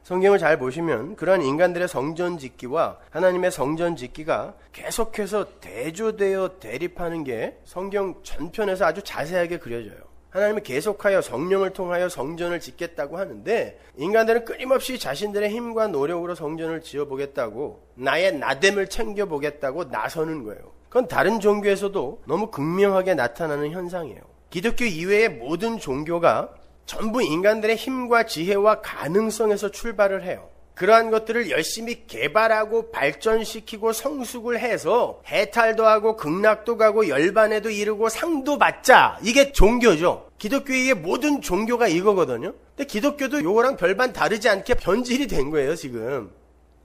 성경을 잘 보시면 그런 인간들의 성전 짓기와 하나님의 성전 짓기가 계속해서 대조되어 대립하는 게 성경 전편에서 아주 자세하게 그려져요. 하나님은 계속하여 성령을 통하여 성전을 짓겠다고 하는데 인간들은 끊임없이 자신들의 힘과 노력으로 성전을 지어보겠다고 나의 나됨을 챙겨보겠다고 나서는 거예요. 그건 다른 종교에서도 너무 극명하게 나타나는 현상이에요. 기독교 이외의 모든 종교가 전부 인간들의 힘과 지혜와 가능성에서 출발을 해요. 그러한 것들을 열심히 개발하고 발전시키고 성숙을 해서 해탈도 하고 극락도 가고 열반에도 이르고 상도 받자. 이게 종교죠. 기독교의 모든 종교가 이거거든요. 근데 기독교도 요거랑 별반 다르지 않게 변질이 된 거예요, 지금.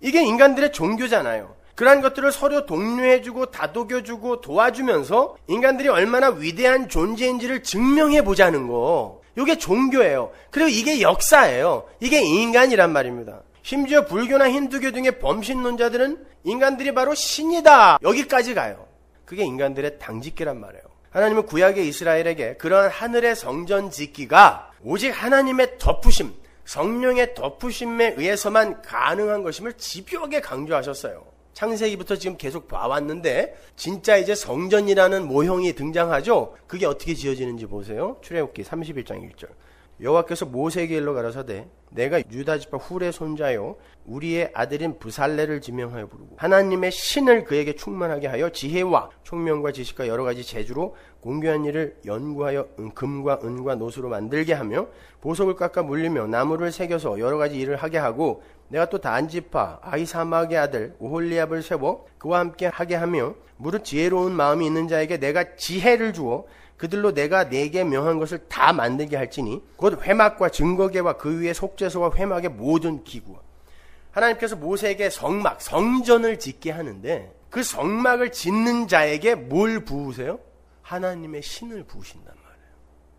이게 인간들의 종교잖아요. 그러한 것들을 서로 독려해주고 다독여주고 도와주면서 인간들이 얼마나 위대한 존재인지를 증명해보자는 거. 이게 종교예요. 그리고 이게 역사예요. 이게 인간이란 말입니다. 심지어 불교나 힌두교 등의 범신론자들은 인간들이 바로 신이다. 여기까지 가요. 그게 인간들의 당짓기란 말이에요. 하나님은 구약의 이스라엘에게 그러한 하늘의 성전 짓기가 오직 하나님의 덮으심, 성령의 덮으심에 의해서만 가능한 것임을 집요하게 강조하셨어요. 창세기부터 지금 계속 봐왔는데 진짜 이제 성전이라는 모형이 등장하죠. 그게 어떻게 지어지는지 보세요. 출애굽기 31장 1절. 여호와께서 모세에게 일러 가라사대 내가 유다 지파 훌의 손자요 우리의 아들인 부살레를 지명하여 부르고 하나님의 신을 그에게 충만하게 하여 지혜와 총명과 지식과 여러 가지 재주로 공교한 일을 연구하여 금과 은과 노수로 만들게 하며 보석을 깎아 물리며 나무를 새겨서 여러 가지 일을 하게 하고 내가 또 단지파 아히사막의 아들 오홀리압을 세워 그와 함께 하게 하며 무릇 지혜로운 마음이 있는 자에게 내가 지혜를 주어 그들로 내가 내게 명한 것을 다 만들게 할지니 곧 회막과 증거계와 그 위에 속죄소와 회막의 모든 기구. 하나님께서 모세에게 성막, 성전을 짓게 하는데 그 성막을 짓는 자에게 뭘 부으세요? 하나님의 신을 부으신단 말이에요.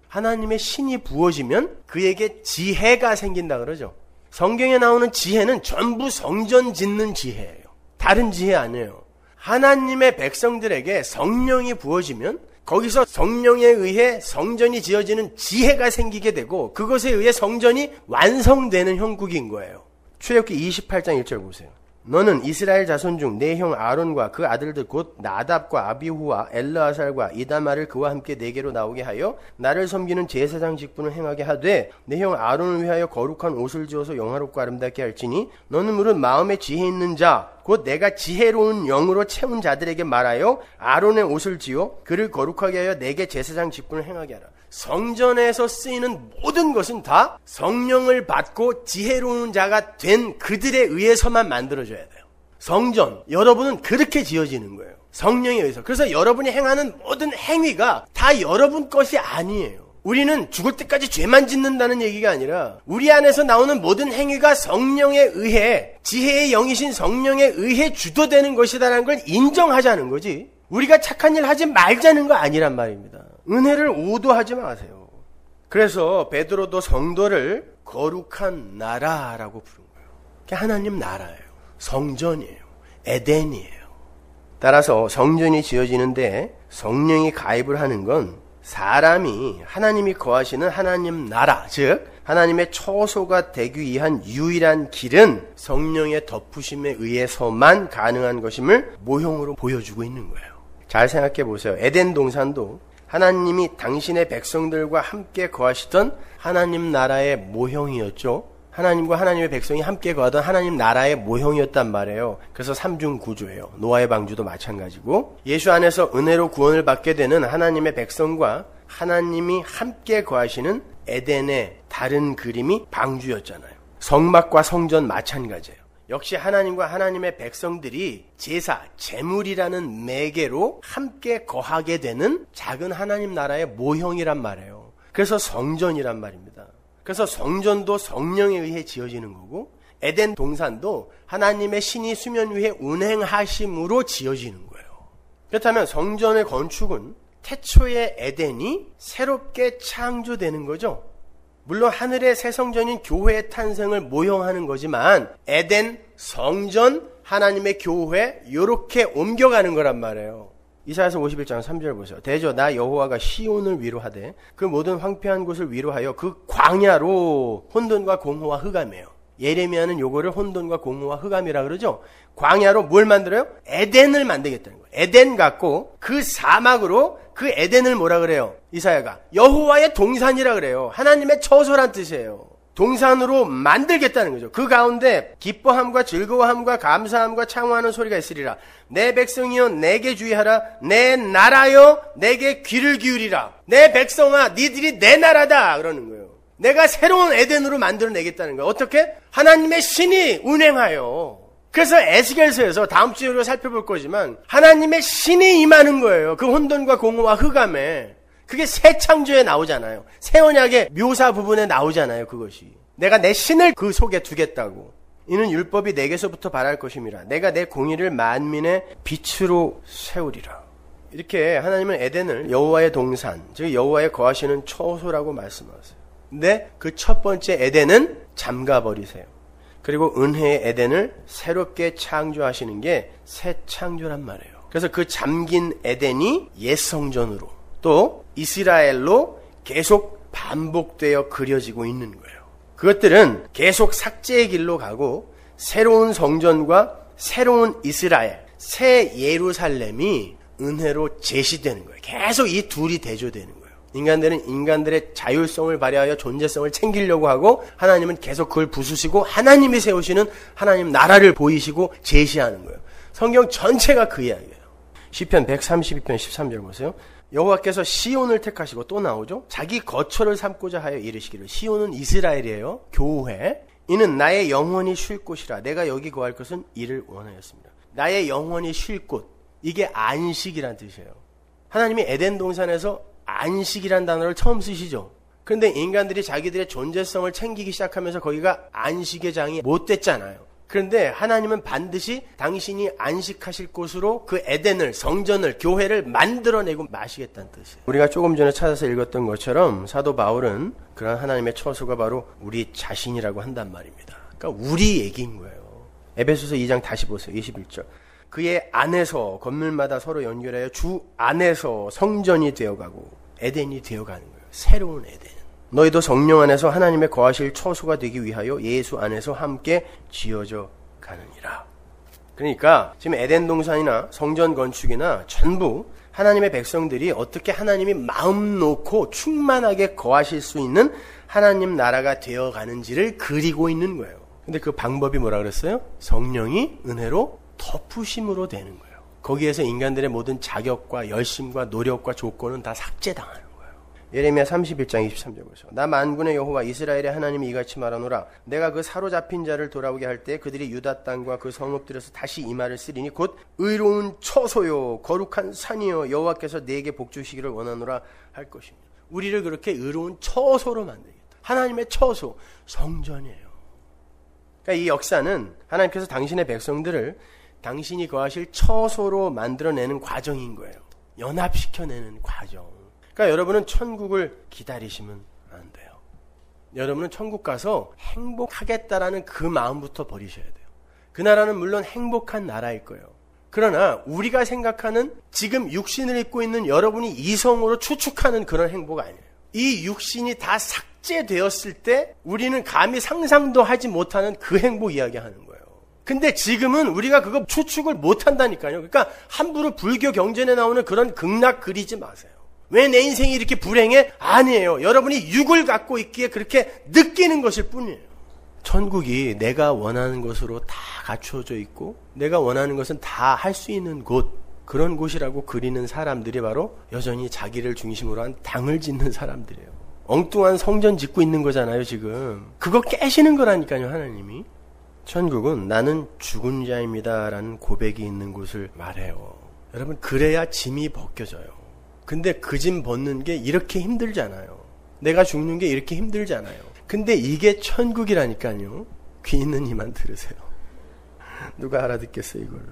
하나님의 신이 부어지면 그에게 지혜가 생긴다 그러죠. 성경에 나오는 지혜는 전부 성전 짓는 지혜예요. 다른 지혜 아니에요. 하나님의 백성들에게 성령이 부어지면 거기서 성령에 의해 성전이 지어지는 지혜가 생기게 되고 그것에 의해 성전이 완성되는 형국인 거예요. 출애굽기 28장 1절 보세요. 너는 이스라엘 자손 중 내 형 아론과 그 아들들 곧 나답과 아비후와 엘르아살과 이다마를 그와 함께 내게로 나오게 하여 나를 섬기는 제사장 직분을 행하게 하되 내 형 아론을 위하여 거룩한 옷을 지어서 영화롭고 아름답게 할지니 너는 무릇 마음에 지혜 있는 자 곧 내가 지혜로운 영으로 채운 자들에게 말하여 아론의 옷을 지어 그를 거룩하게 하여 내게 제사장 직분을 행하게 하라. 성전에서 쓰이는 모든 것은 다 성령을 받고 지혜로운 자가 된 그들에 의해서만 만들어져야 돼요. 성전, 여러분은 그렇게 지어지는 거예요. 성령에 의해서. 그래서 여러분이 행하는 모든 행위가 다 여러분 것이 아니에요. 우리는 죽을 때까지 죄만 짓는다는 얘기가 아니라 우리 안에서 나오는 모든 행위가 성령에 의해 지혜의 영이신 성령에 의해 주도되는 것이다라는 걸 인정하자는 거지 우리가 착한 일 하지 말자는 거 아니란 말입니다. 은혜를 오도하지 마세요. 그래서 베드로도 성도를 거룩한 나라라고 부른 거예요. 그게 하나님 나라예요. 성전이에요. 에덴이에요. 따라서 성전이 지어지는데 성령이 가입을 하는 건 사람이 하나님이 거하시는 하나님 나라, 즉 하나님의 처소가 되기 위한 유일한 길은 성령의 덮으심에 의해서만 가능한 것임을 모형으로 보여주고 있는 거예요. 잘 생각해 보세요. 에덴 동산도 하나님이 당신의 백성들과 함께 거하시던 하나님 나라의 모형이었죠. 하나님과 하나님의 백성이 함께 거하던 하나님 나라의 모형이었단 말이에요. 그래서 삼중 구조예요. 노아의 방주도 마찬가지고 예수 안에서 은혜로 구원을 받게 되는 하나님의 백성과 하나님이 함께 거하시는 에덴의 다른 그림이 방주였잖아요. 성막과 성전 마찬가지예요. 역시 하나님과 하나님의 백성들이 제사, 제물이라는 매개로 함께 거하게 되는 작은 하나님 나라의 모형이란 말이에요. 그래서 성전이란 말입니다. 그래서 성전도 성령에 의해 지어지는 거고 에덴 동산도 하나님의 신이 수면 위에 운행하심으로 지어지는 거예요. 그렇다면 성전의 건축은 태초의 에덴이 새롭게 창조되는 거죠. 물론 하늘의 새 성전인 교회의 탄생을 모형하는 거지만 에덴, 성전, 하나님의 교회 이렇게 옮겨가는 거란 말이에요. 이사야서 51장 3절 보세요. 대저 나 여호와가 시온을 위로하되 그 모든 황폐한 곳을 위로하여 그 광야로 혼돈과 공허와 흑암이에요. 예레미야는 요거를 혼돈과 공허와 흑암이라 그러죠. 광야로 뭘 만들어요? 에덴을 만들겠다는 거예요. 에덴 갖고 그 사막으로 그 에덴을 뭐라 그래요? 이사야가 여호와의 동산이라 그래요. 하나님의 처소란 뜻이에요. 동산으로 만들겠다는 거죠. 그 가운데 기뻐함과 즐거워함과 감사함과 창호하는 소리가 있으리라. 내 백성이여 내게 주의하라. 내 나라여 내게 귀를 기울이라. 내 백성아 니들이 내 나라다 그러는 거예요. 내가 새로운 에덴으로 만들어내겠다는 거예요. 어떻게? 하나님의 신이 운행하여. 그래서 에스겔서에서 다음 주에 우리가 살펴볼 거지만 하나님의 신이 임하는 거예요. 그 혼돈과 공허와 흑암에. 그게 새 창조에 나오잖아요. 새 언약의 묘사 부분에 나오잖아요. 그것이. 내가 내 신을 그 속에 두겠다고. 이는 율법이 내게서부터 발할 것임이라. 내가 내 공의를 만민의 빛으로 세우리라. 이렇게 하나님은 에덴을 여호와의 동산, 즉 여호와의 거하시는 처소라고 말씀하세요. 근데 그 첫 번째 에덴은 잠가버리세요. 그리고 은혜의 에덴을 새롭게 창조하시는 게 새 창조란 말이에요. 그래서 그 잠긴 에덴이 옛 성전으로 또 이스라엘로 계속 반복되어 그려지고 있는 거예요. 그것들은 계속 삭제의 길로 가고 새로운 성전과 새로운 이스라엘, 새 예루살렘이 은혜로 제시되는 거예요. 계속 이 둘이 대조되는 거예요. 인간들은 인간들의 자율성을 발휘하여 존재성을 챙기려고 하고 하나님은 계속 그걸 부수시고 하나님이 세우시는 하나님 나라를 보이시고 제시하는 거예요. 성경 전체가 그 이야기예요. 시편 132편 13절 보세요. 여호와께서 시온을 택하시고 또 나오죠. 자기 거처를 삼고자 하여 이르시기를. 시온은 이스라엘이에요. 교회. 이는 나의 영혼이 쉴 곳이라. 내가 여기 거할 것은 이를 원하였습니다. 나의 영혼이 쉴 곳. 이게 안식이란 뜻이에요. 하나님이 에덴 동산에서 안식이란 단어를 처음 쓰시죠. 그런데 인간들이 자기들의 존재성을 챙기기 시작하면서 거기가 안식의 장이 못 됐잖아요. 그런데 하나님은 반드시 당신이 안식하실 곳으로 그 에덴을, 성전을, 교회를 만들어내고 마시겠다는 뜻이에요. 우리가 조금 전에 찾아서 읽었던 것처럼 사도 바울은 그런 하나님의 처소가 바로 우리 자신이라고 한단 말입니다. 그러니까 우리 얘기인 거예요. 에베소서 2장 다시 보세요. 21절. 그의 안에서 건물마다 서로 연결하여 주 안에서 성전이 되어가고 에덴이 되어가는 거예요. 새로운 에덴. 너희도 성령 안에서 하나님의 거하실 처소가 되기 위하여 예수 안에서 함께 지어져 가느니라. 그러니까 지금 에덴 동산이나 성전 건축이나 전부 하나님의 백성들이 어떻게 하나님이 마음 놓고 충만하게 거하실 수 있는 하나님 나라가 되어가는지를 그리고 있는 거예요. 근데 그 방법이 뭐라 그랬어요? 성령이 은혜로 덮으심으로 되는 거예요. 거기에서 인간들의 모든 자격과 열심과 노력과 조건은 다 삭제당하는 거예요. 예레미야 31장 23절 보세요. 나 만군의 여호와 이스라엘의 하나님이 이같이 말하노라. 내가 그 사로잡힌 자를 돌아오게 할 때 그들이 유다 땅과 그 성읍들에서 다시 이 말을 쓰리니 곧 의로운 처소요 거룩한 산이요 여호와께서 내게 복주시기를 원하노라 할 것입니다. 우리를 그렇게 의로운 처소로 만들겠다. 하나님의 처소, 성전이에요. 그러니까 이 역사는 하나님께서 당신의 백성들을 당신이 거하실 처소로 만들어내는 과정인 거예요. 연합시켜내는 과정. 그러니까 여러분은 천국을 기다리시면 안 돼요. 여러분은 천국 가서 행복하겠다라는 그 마음부터 버리셔야 돼요. 그 나라는 물론 행복한 나라일 거예요. 그러나 우리가 생각하는 지금 육신을 입고 있는 여러분이 이성으로 추측하는 그런 행복 아니에요. 이 육신이 다 삭제되었을 때 우리는 감히 상상도 하지 못하는 그 행복 이야기하는 거예요. 근데 지금은 우리가 그거 추측을 못한다니까요. 그러니까 함부로 불교 경전에 나오는 그런 극락 그리지 마세요. 왜 내 인생이 이렇게 불행해? 아니에요. 여러분이 육을 갖고 있기에 그렇게 느끼는 것일 뿐이에요. 천국이 내가 원하는 것으로 다 갖춰져 있고 내가 원하는 것은 다 할 수 있는 곳, 그런 곳이라고 그리는 사람들이 바로 여전히 자기를 중심으로 한 당을 짓는 사람들이에요. 엉뚱한 성전 짓고 있는 거잖아요. 지금 그거 깨시는 거라니까요. 하나님이. 천국은 나는 죽은 자입니다 라는 고백이 있는 곳을 말해요. 여러분, 그래야 짐이 벗겨져요. 근데 그 짐 벗는 게 이렇게 힘들잖아요. 내가 죽는 게 이렇게 힘들잖아요. 근데 이게 천국이라니까요. 귀 있는 이만 들으세요. 누가 알아듣겠어요, 이거를.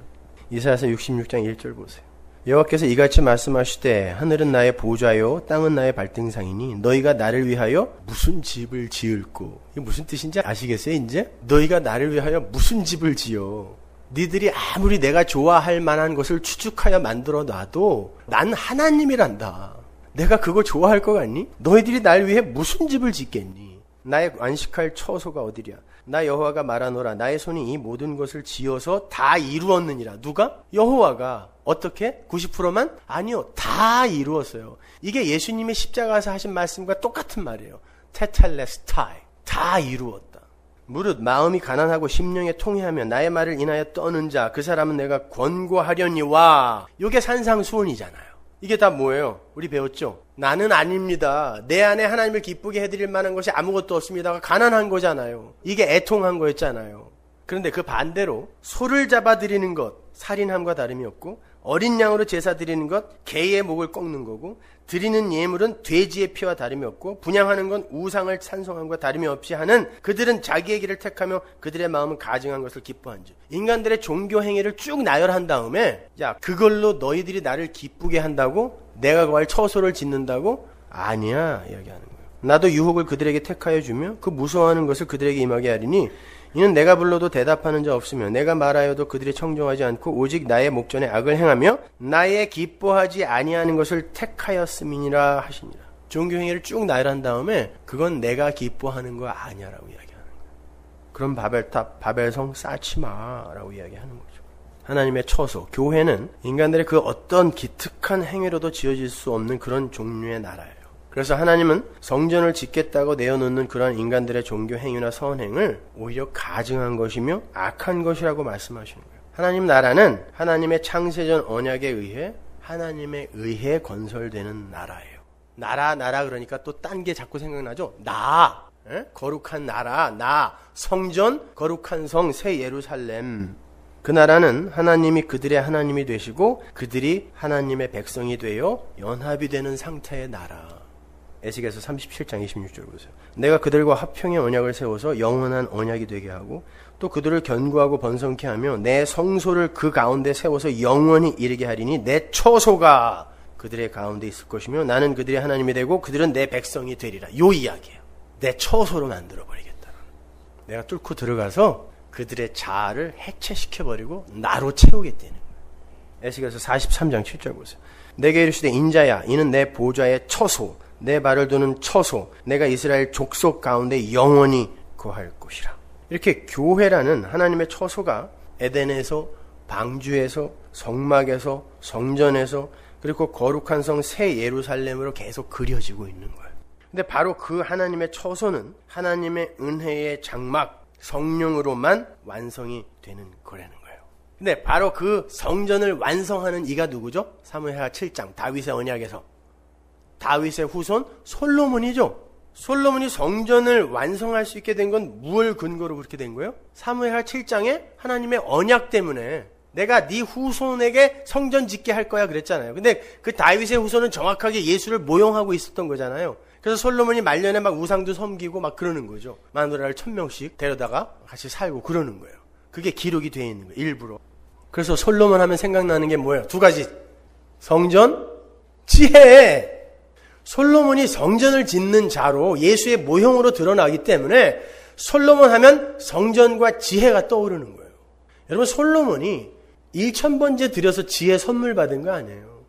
이사야서 66장 1절 보세요. 여호와께서 이같이 말씀하시되 하늘은 나의 보좌요 땅은 나의 발등상이니 너희가 나를 위하여 무슨 집을 지을꼬. 이게 무슨 뜻인지 아시겠어요? 이제 너희가 나를 위하여 무슨 집을 지어. 니들이 아무리 내가 좋아할 만한 것을 추측하여 만들어 놔도 난 하나님이란다. 내가 그거 좋아할 것 같니? 너희들이 날 위해 무슨 집을 짓겠니? 나의 안식할 처소가 어디랴? 나 여호와가 말하노라. 나의 손이 이 모든 것을 지어서 다 이루었느니라. 누가? 여호와가. 어떻게? 90%만? 아니요. 다 이루었어요. 이게 예수님의 십자가에서 하신 말씀과 똑같은 말이에요. 테텔레스타이. 다 이루었다. 무릇 마음이 가난하고 심령에 통회하며 나의 말을 인하여 떠는 자 그 사람은 내가 권고하려니와. 이게 산상수훈이잖아요. 이게 다 뭐예요? 우리 배웠죠? 나는 아닙니다. 내 안에 하나님을 기쁘게 해드릴 만한 것이 아무것도 없습니다가 가난한 거잖아요. 이게 애통한 거였잖아요. 그런데 그 반대로 소를 잡아드리는 것, 살인함과 다름이 없고 어린 양으로 제사 드리는 것, 개의 목을 꺾는 거고 드리는 예물은 돼지의 피와 다름이 없고 분향하는 건 우상을 찬송함과 다름이 없이 하는 그들은 자기의 길을 택하며 그들의 마음은 가증한 것을 기뻐한지. 인간들의 종교 행위를 쭉 나열한 다음에 야 그걸로 너희들이 나를 기쁘게 한다고? 내가 구할 처소를 짓는다고? 아니야 이야기하는 거예요. 나도 유혹을 그들에게 택하여 주며 그 무서워하는 것을 그들에게 임하게 하리니 이는 내가 불러도 대답하는 자 없으며 내가 말하여도 그들이 청종하지 않고 오직 나의 목전에 악을 행하며 나의 기뻐하지 아니하는 것을 택하였음이니라 하시니라. 종교행위를 쭉 나열한 다음에 그건 내가 기뻐하는 거 아니야라고 이야기하는 거예요. 그럼 바벨탑, 바벨성 쌓지 마라고 이야기하는 거죠. 하나님의 처소, 교회는 인간들의 그 어떤 기특한 행위로도 지어질 수 없는 그런 종류의 나라예요. 그래서 하나님은 성전을 짓겠다고 내어놓는 그러한 인간들의 종교 행위나 선행을 오히려 가증한 것이며 악한 것이라고 말씀하시는 거예요. 하나님 나라는 하나님의 창세전 언약에 의해 하나님에 의해 건설되는 나라예요. 나라 그러니까 또 딴 게 자꾸 생각나죠? 거룩한 나라, 성전, 거룩한 성, 새 예루살렘. 그 나라는 하나님이 그들의 하나님이 되시고 그들이 하나님의 백성이 되어 연합이 되는 상태의 나라. 에스겔서 37장 26절 보세요. 내가 그들과 화평의 언약을 세워서 영원한 언약이 되게 하고 또 그들을 견고하고 번성케 하며 내 성소를 그 가운데 세워서 영원히 이르게 하리니 내 처소가 그들의 가운데 있을 것이며 나는 그들의 하나님이 되고 그들은 내 백성이 되리라. 요 이야기예요. 내 처소로 만들어버리겠다. 내가 뚫고 들어가서 그들의 자아를 해체시켜버리고 나로 채우겠다는 거예요. 에스겔서 43장 7절 보세요. 내게 이르시되 인자야 이는 내 보좌의 처소 내 발을 두는 처소 내가 이스라엘 족속 가운데 영원히 거할 곳이라. 이렇게 교회라는 하나님의 처소가 에덴에서 방주에서 성막에서 성전에서 그리고 거룩한 성 새 예루살렘으로 계속 그려지고 있는 거예요. 근데 바로 그 하나님의 처소는 하나님의 은혜의 장막 성령으로만 완성이 되는 거라는 거예요. 근데 바로 그 성전을 완성하는 이가 누구죠? 사무엘하 7장 다윗의 언약에서 다윗의 후손 솔로몬이죠. 솔로몬이 성전을 완성할 수 있게 된 건 무엇을 근거로 그렇게 된 거예요? 사무엘하 7장에 하나님의 언약 때문에 내가 네 후손에게 성전 짓게 할 거야 그랬잖아요. 근데 그 다윗의 후손은 정확하게 예수를 모형하고 있었던 거잖아요. 그래서 솔로몬이 말년에 막 우상도 섬기고 막 그러는 거죠. 마누라를 1000명씩 데려다가 같이 살고 그러는 거예요. 그게 기록이 되어 있는 거예요. 일부러. 그래서 솔로몬 하면 생각나는 게 뭐예요? 두 가지. 성전, 지혜. 솔로몬이 성전을 짓는 자로 예수의 모형으로 드러나기 때문에 솔로몬 하면 성전과 지혜가 떠오르는 거예요. 여러분 솔로몬이 1000번째 드려서 지혜 선물 받은 거 아니에요.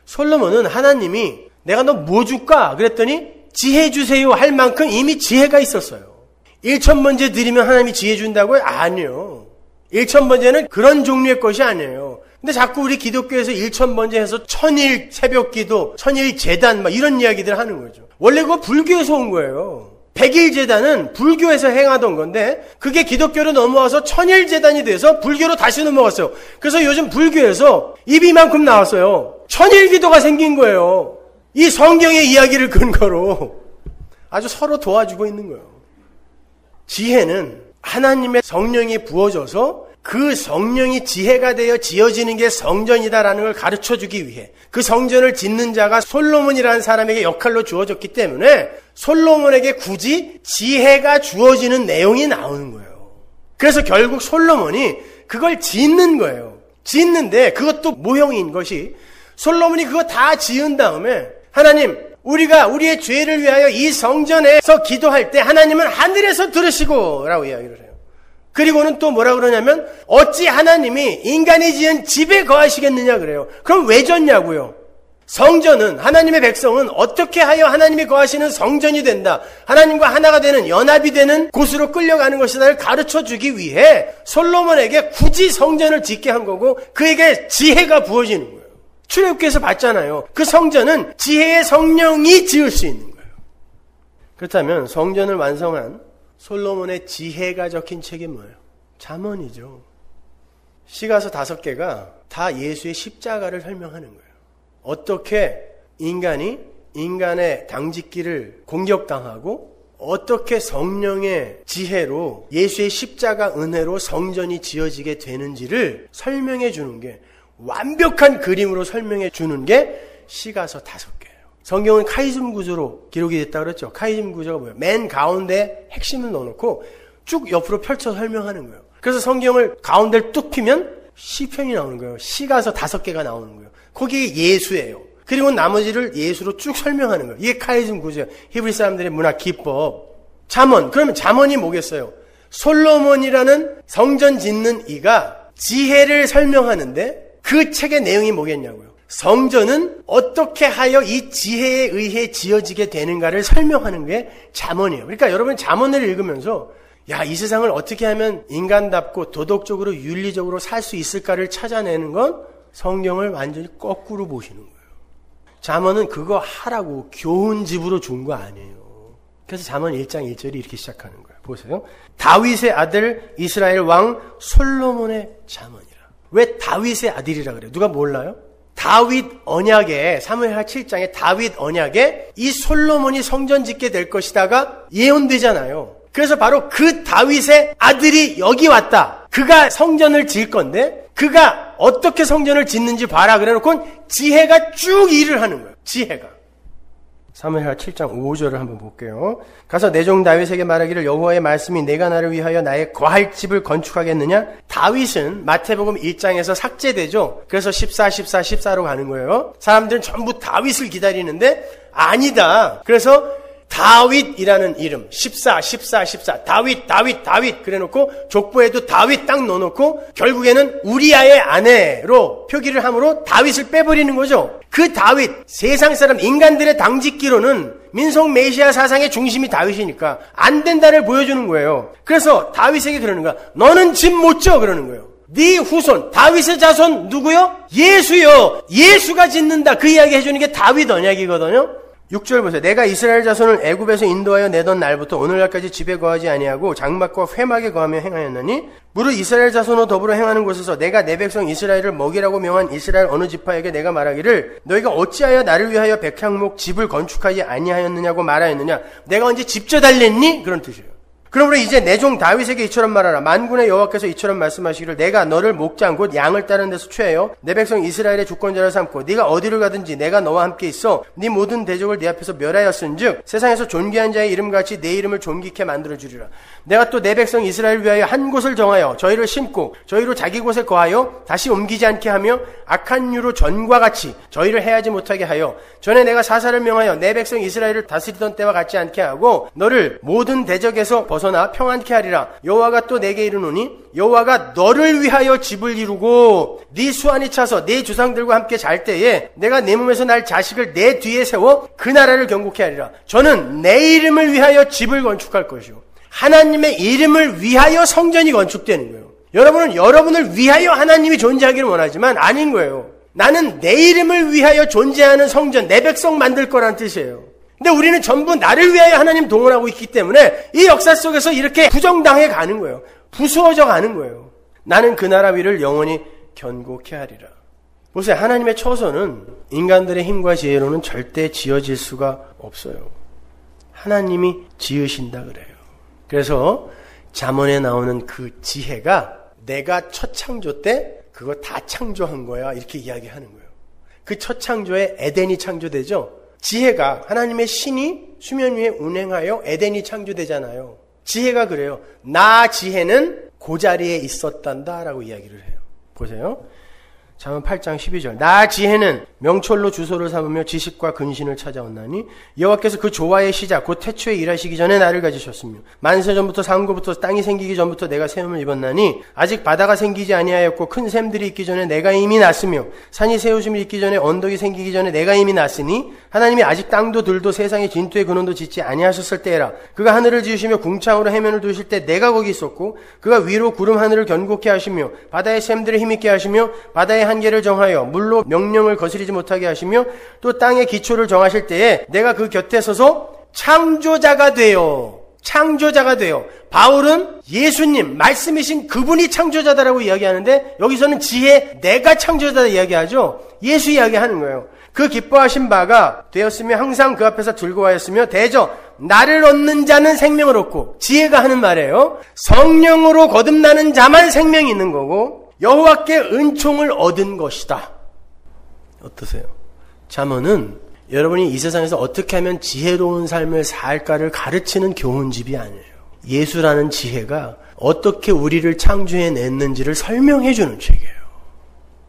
솔로몬은 하나님이 내가 너 뭐 줄까? 그랬더니 지혜 주세요 할 만큼 이미 지혜가 있었어요. 1000번째 드리면 하나님이 지혜 준다고요? 아니요. 1000번째는 그런 종류의 것이 아니에요. 근데 자꾸 우리 기독교에서 1000번째 해서 천일 새벽기도, 천일 제단 막 이런 이야기들 하는 거죠. 원래 그거 불교에서 온 거예요. 100일 제단은 불교에서 행하던 건데 그게 기독교로 넘어와서 천일 제단이 돼서 불교로 다시 넘어갔어요. 그래서 요즘 불교에서 입이 이만큼 나왔어요. 천일 기도가 생긴 거예요. 이 성경의 이야기를 근거로 아주 서로 도와주고 있는 거예요. 지혜는 하나님의 성령이 부어져서 그 성령이 지혜가 되어 지어지는 게 성전이다라는 걸 가르쳐주기 위해 그 성전을 짓는 자가 솔로몬이라는 사람에게 역할로 주어졌기 때문에 솔로몬에게 굳이 지혜가 주어지는 내용이 나오는 거예요. 그래서 결국 솔로몬이 그걸 짓는 거예요. 짓는데 그것도 모형인 것이 솔로몬이 그거 다 지은 다음에 하나님, 우리가 우리의 죄를 위하여 이 성전에서 기도할 때 하나님은 하늘에서 들으시고 라고 이야기를 해요. 그리고는 또 뭐라 그러냐면 어찌 하나님이 인간이 지은 집에 거하시겠느냐 그래요. 그럼 왜 졌냐고요. 성전은 하나님의 백성은 어떻게 하여 하나님이 거하시는 성전이 된다. 하나님과 하나가 되는 연합이 되는 곳으로 끌려가는 것이다를 가르쳐주기 위해 솔로몬에게 굳이 성전을 짓게 한 거고 그에게 지혜가 부어지는 거예요. 출애굽기에서 봤잖아요. 그 성전은 지혜의 성령이 지을 수 있는 거예요. 그렇다면 성전을 완성한 솔로몬의 지혜가 적힌 책이 뭐예요? 잠언이죠. 시가서 5개가 다 예수의 십자가를 설명하는 거예요. 어떻게 인간이 인간의 당짓기를 공격당하고 어떻게 성령의 지혜로 예수의 십자가 은혜로 성전이 지어지게 되는지를 설명해 주는 게 완벽한 그림으로 설명해 주는 게 시가서 5개예요. 성경은 카이즘 구조로 기록이 됐다고 그랬죠. 카이즘 구조가 뭐예요? 맨 가운데 핵심을 넣어놓고 쭉 옆으로 펼쳐 설명하는 거예요. 그래서 성경을 가운데를 뚝 피면 시편이 나오는 거예요. 시가서 5개가 나오는 거예요. 거기에 예수예요. 그리고 나머지를 예수로 쭉 설명하는 거예요. 이게 카이즘 구조예요. 히브리 사람들의 문화 기법. 잠언. 그러면 잠언이 뭐겠어요? 솔로몬이라는 성전 짓는 이가 지혜를 설명하는데 그 책의 내용이 뭐겠냐고요. 성전은 어떻게 하여 이 지혜에 의해 지어지게 되는가를 설명하는 게 잠언이에요. 그러니까 여러분 잠언을 읽으면서 야, 이 세상을 어떻게 하면 인간답고 도덕적으로 윤리적으로 살 수 있을까를 찾아내는 건 성경을 완전히 거꾸로 보시는 거예요. 잠언은 그거 하라고 교훈집으로 준 거 아니에요. 그래서 잠언 1장 1절이 이렇게 시작하는 거예요. 보세요. 다윗의 아들 이스라엘 왕 솔로몬의 잠언이라. 왜 다윗의 아들이라 그래요? 누가 몰라요? 다윗 언약에 사무엘하 7장에 다윗 언약에 이 솔로몬이 성전 짓게 될 것이다가 예언되잖아요. 그래서 바로 그 다윗의 아들이 여기 왔다. 그가 성전을 지을 건데 그가 어떻게 성전을 짓는지 봐라 그래놓고 지혜가 쭉 일을 하는 거예요. 지혜가. 사무엘하 7장 5절을 한번 볼게요. 가서 내 종 다윗에게 말하기를 여호와의 말씀이 내가 나를 위하여 나의 거할 집을 건축하겠느냐? 다윗은 마태복음 1장에서 삭제되죠. 그래서 14로 가는 거예요. 사람들은 전부 다윗을 기다리는데 아니다. 그래서 다윗이라는 이름 14 다윗 그래놓고 족보에도 다윗 딱 넣어놓고 결국에는 우리아의 아내로 표기를 함으로 다윗을 빼버리는 거죠. 그 다윗 세상 사람 인간들의 당짓기로는 민속 메시아 사상의 중심이 다윗이니까 안 된다를 보여주는 거예요. 그래서 다윗에게 그러는 거야. 너는 집 못 지어 그러는 거예요. 네 후손 다윗의 자손 누구요? 예수요. 예수가 짓는다. 그 이야기 해주는 게 다윗 언약이거든요. 6절 보세요. 내가 이스라엘 자손을 애굽에서 인도하여 내던 날부터 오늘날까지 집에 거하지 아니하고 장막과 회막에 거하며 행하였느니 무릇 이스라엘 자손으로 더불어 행하는 곳에서 내가 내 백성 이스라엘을 먹이라고 명한 이스라엘 어느 지파에게 내가 말하기를 너희가 어찌하여 나를 위하여 백향목 집을 건축하지 아니하였느냐고 말하였느냐. 내가 언제 집 져달랬니? 그런 뜻이에요. 그러므로 이제 내 종 다윗에게 이처럼 말하라. 만군의 여호와께서 이처럼 말씀하시기를 내가 너를 목장 곧 양을 따르는 데서 취하여 내 백성 이스라엘의 주권자를 삼고 네가 어디를 가든지 내가 너와 함께 있어 네 모든 대적을 네 앞에서 멸하였은즉 세상에서 존귀한 자의 이름같이 내 이름을 존귀케 만들어주리라. 내가 또 내 백성 이스라엘을 위하여 한 곳을 정하여 저희를 심고 저희로 자기 곳에 거하여 다시 옮기지 않게 하며 악한 유로 전과 같이 저희를 해하지 못하게 하여 전에 내가 사사를 명하여 내 백성 이스라엘을 다스리던 때와 같지 않게 하고 너를 모든 대적에서 벗어나 평안케 하리라. 여호와가 또 내게 이르노니 여호와가 너를 위하여 집을 이루고 네 수완이 차서 네 주상들과 함께 잘 때에 내가 내 몸에서 날 자식을 내 뒤에 세워 그 나라를 경고케 하리라. 저는 내 이름을 위하여 집을 건축할 것이요. 하나님의 이름을 위하여 성전이 건축되는 거예요. 여러분은 여러분을 위하여 하나님이 존재하기를 원하지만 아닌 거예요. 나는 내 이름을 위하여 존재하는 성전, 내 백성 만들 거란 뜻이에요. 근데 우리는 전부 나를 위하여 하나님 동원하고 있기 때문에 이 역사 속에서 이렇게 부정당해 가는 거예요. 부수어져 가는 거예요. 나는 그 나라 위를 영원히 견고케 하리라. 보세요. 하나님의 처소는 인간들의 힘과 지혜로는 절대 지어질 수가 없어요. 하나님이 지으신다 그래요. 그래서 잠언에 나오는 그 지혜가 내가 첫 창조 때 그거 다 창조한 거야. 이렇게 이야기하는 거예요. 그 첫 창조에 에덴이 창조되죠. 지혜가 하나님의 신이 수면 위에 운행하여 에덴이 창조되잖아요. 지혜가 그래요. 나 지혜는 그 자리에 있었단다 라고 이야기를 해요. 보세요. 잠언 8장 12절. 나 지혜는 명철로 주소를 삼으며 지식과 근신을 찾아왔나니 여호와께서 그 조화의 시작 곧 태초에 일하시기 전에 나를 가지셨으며 만세 전부터 상고부터 땅이 생기기 전부터 내가 세움을 입었나니 아직 바다가 생기지 아니하였고 큰 샘들이 있기 전에 내가 이미 났으며 산이 세우심이 있기 전에 언덕이 생기기 전에 내가 이미 났으니 하나님이 아직 땅도 들도 세상의 진토의 근원도 짓지 아니하셨을 때에라. 그가 하늘을 지으시며 궁창으로 해면을 두실 때 내가 거기 있었고 그가 위로 구름 하늘을 견고케 하시며 바다의 샘들을 힘있게 하시며 바다의 한계를 정하여 물로 명령을 거스리지 못하게 하시며 또 땅의 기초를 정하실 때에 내가 그 곁에 서서 창조자가 되어 바울은 예수님 말씀이신 그분이 창조자다라고 이야기하는데 여기서는 지혜 내가 창조자다 이야기하죠. 예수 이야기하는 거예요. 그 기뻐하신 바가 되었으며 항상 그 앞에서 즐거워하였으며 대저 나를 얻는 자는 생명을 얻고 지혜가 하는 말이에요. 성령으로 거듭나는 자만 생명이 있는 거고 여호와께 은총을 얻은 것이다. 어떠세요? 잠언은 여러분이 이 세상에서 어떻게 하면 지혜로운 삶을 살까를 가르치는 교훈집이 아니에요. 예수라는 지혜가 어떻게 우리를 창조해냈는지를 설명해주는 책이에요.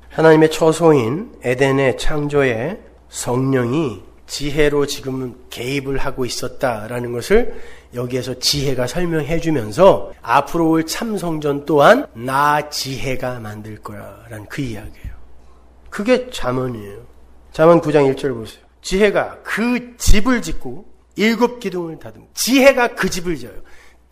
하나님의 처소인 에덴의 창조에 성령이 지혜로 지금 개입을 하고 있었다라는 것을 여기에서 지혜가 설명해주면서 앞으로 올 참성전 또한 나 지혜가 만들 거야 라는 그 이야기예요. 그게 잠언이에요. 잠언 9장 1절 보세요. 지혜가 그 집을 짓고 7 기둥을 다듬고 지혜가 그 집을 지어요.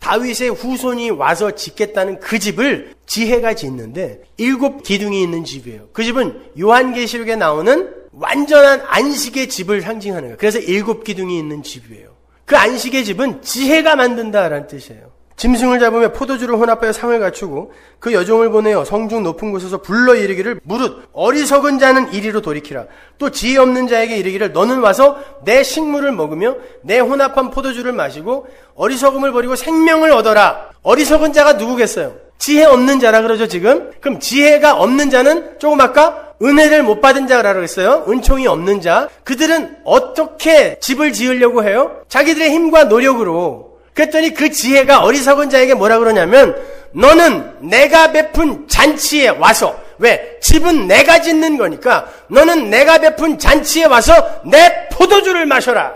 다윗의 후손이 와서 짓겠다는 그 집을 지혜가 짓는데 7 기둥이 있는 집이에요. 그 집은 요한계시록에 나오는 완전한 안식의 집을 상징하는 거예요. 그래서 7 기둥이 있는 집이에요. 그 안식의 집은 지혜가 만든다라는 뜻이에요. 짐승을 잡으며 포도주를 혼합하여 상을 갖추고 그 여종을 보내어 성중 높은 곳에서 불러 이르기를 무릇 어리석은 자는 이리로 돌이키라. 또 지혜 없는 자에게 이르기를 너는 와서 내 식물을 먹으며 내 혼합한 포도주를 마시고 어리석음을 버리고 생명을 얻어라. 어리석은 자가 누구겠어요? 지혜 없는 자라 그러죠 지금. 그럼 지혜가 없는 자는 조금 아까 은혜를 못 받은 자라고 했어요. 은총이 없는 자. 그들은 어떻게 집을 지으려고 해요? 자기들의 힘과 노력으로. 그랬더니 그 지혜가 어리석은 자에게 뭐라 그러냐면 너는 내가 베푼 잔치에 와서 왜? 집은 내가 짓는 거니까 너는 내가 베푼 잔치에 와서 내 포도주를 마셔라.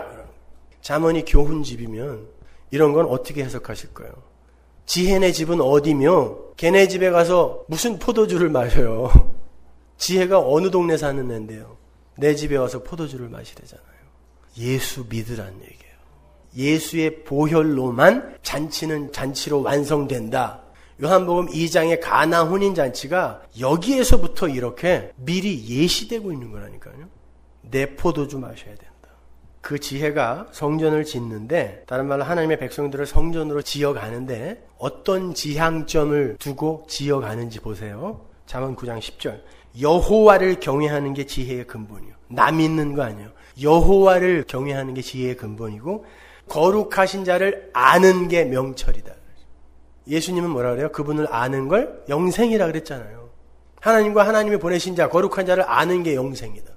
잠언이 교훈집이면 이런 건 어떻게 해석하실 거예요? 지혜네 집은 어디며 걔네 집에 가서 무슨 포도주를 마셔요? 지혜가 어느 동네 사는 애인데요. 내 집에 와서 포도주를 마시래잖아요. 예수 믿으란 얘기예요. 예수의 보혈로만 잔치는 잔치로 완성된다. 요한복음 2장의 가나 혼인잔치가 여기에서부터 이렇게 미리 예시되고 있는 거라니까요. 내 포도주 마셔야 된다. 그 지혜가 성전을 짓는데 다른 말로 하나님의 백성들을 성전으로 지어가는데 어떤 지향점을 두고 지어가는지 보세요. 잠언 9장 10절. 여호와를 경외하는 게 지혜의 근본이요. 남 믿는 거 아니에요. 여호와를 경외하는 게 지혜의 근본이고 거룩하신 자를 아는 게 명철이다. 예수님은 뭐라 그래요? 그분을 아는 걸 영생이라 그랬잖아요. 하나님과 하나님이 보내신 자, 거룩한 자를 아는 게 영생이다.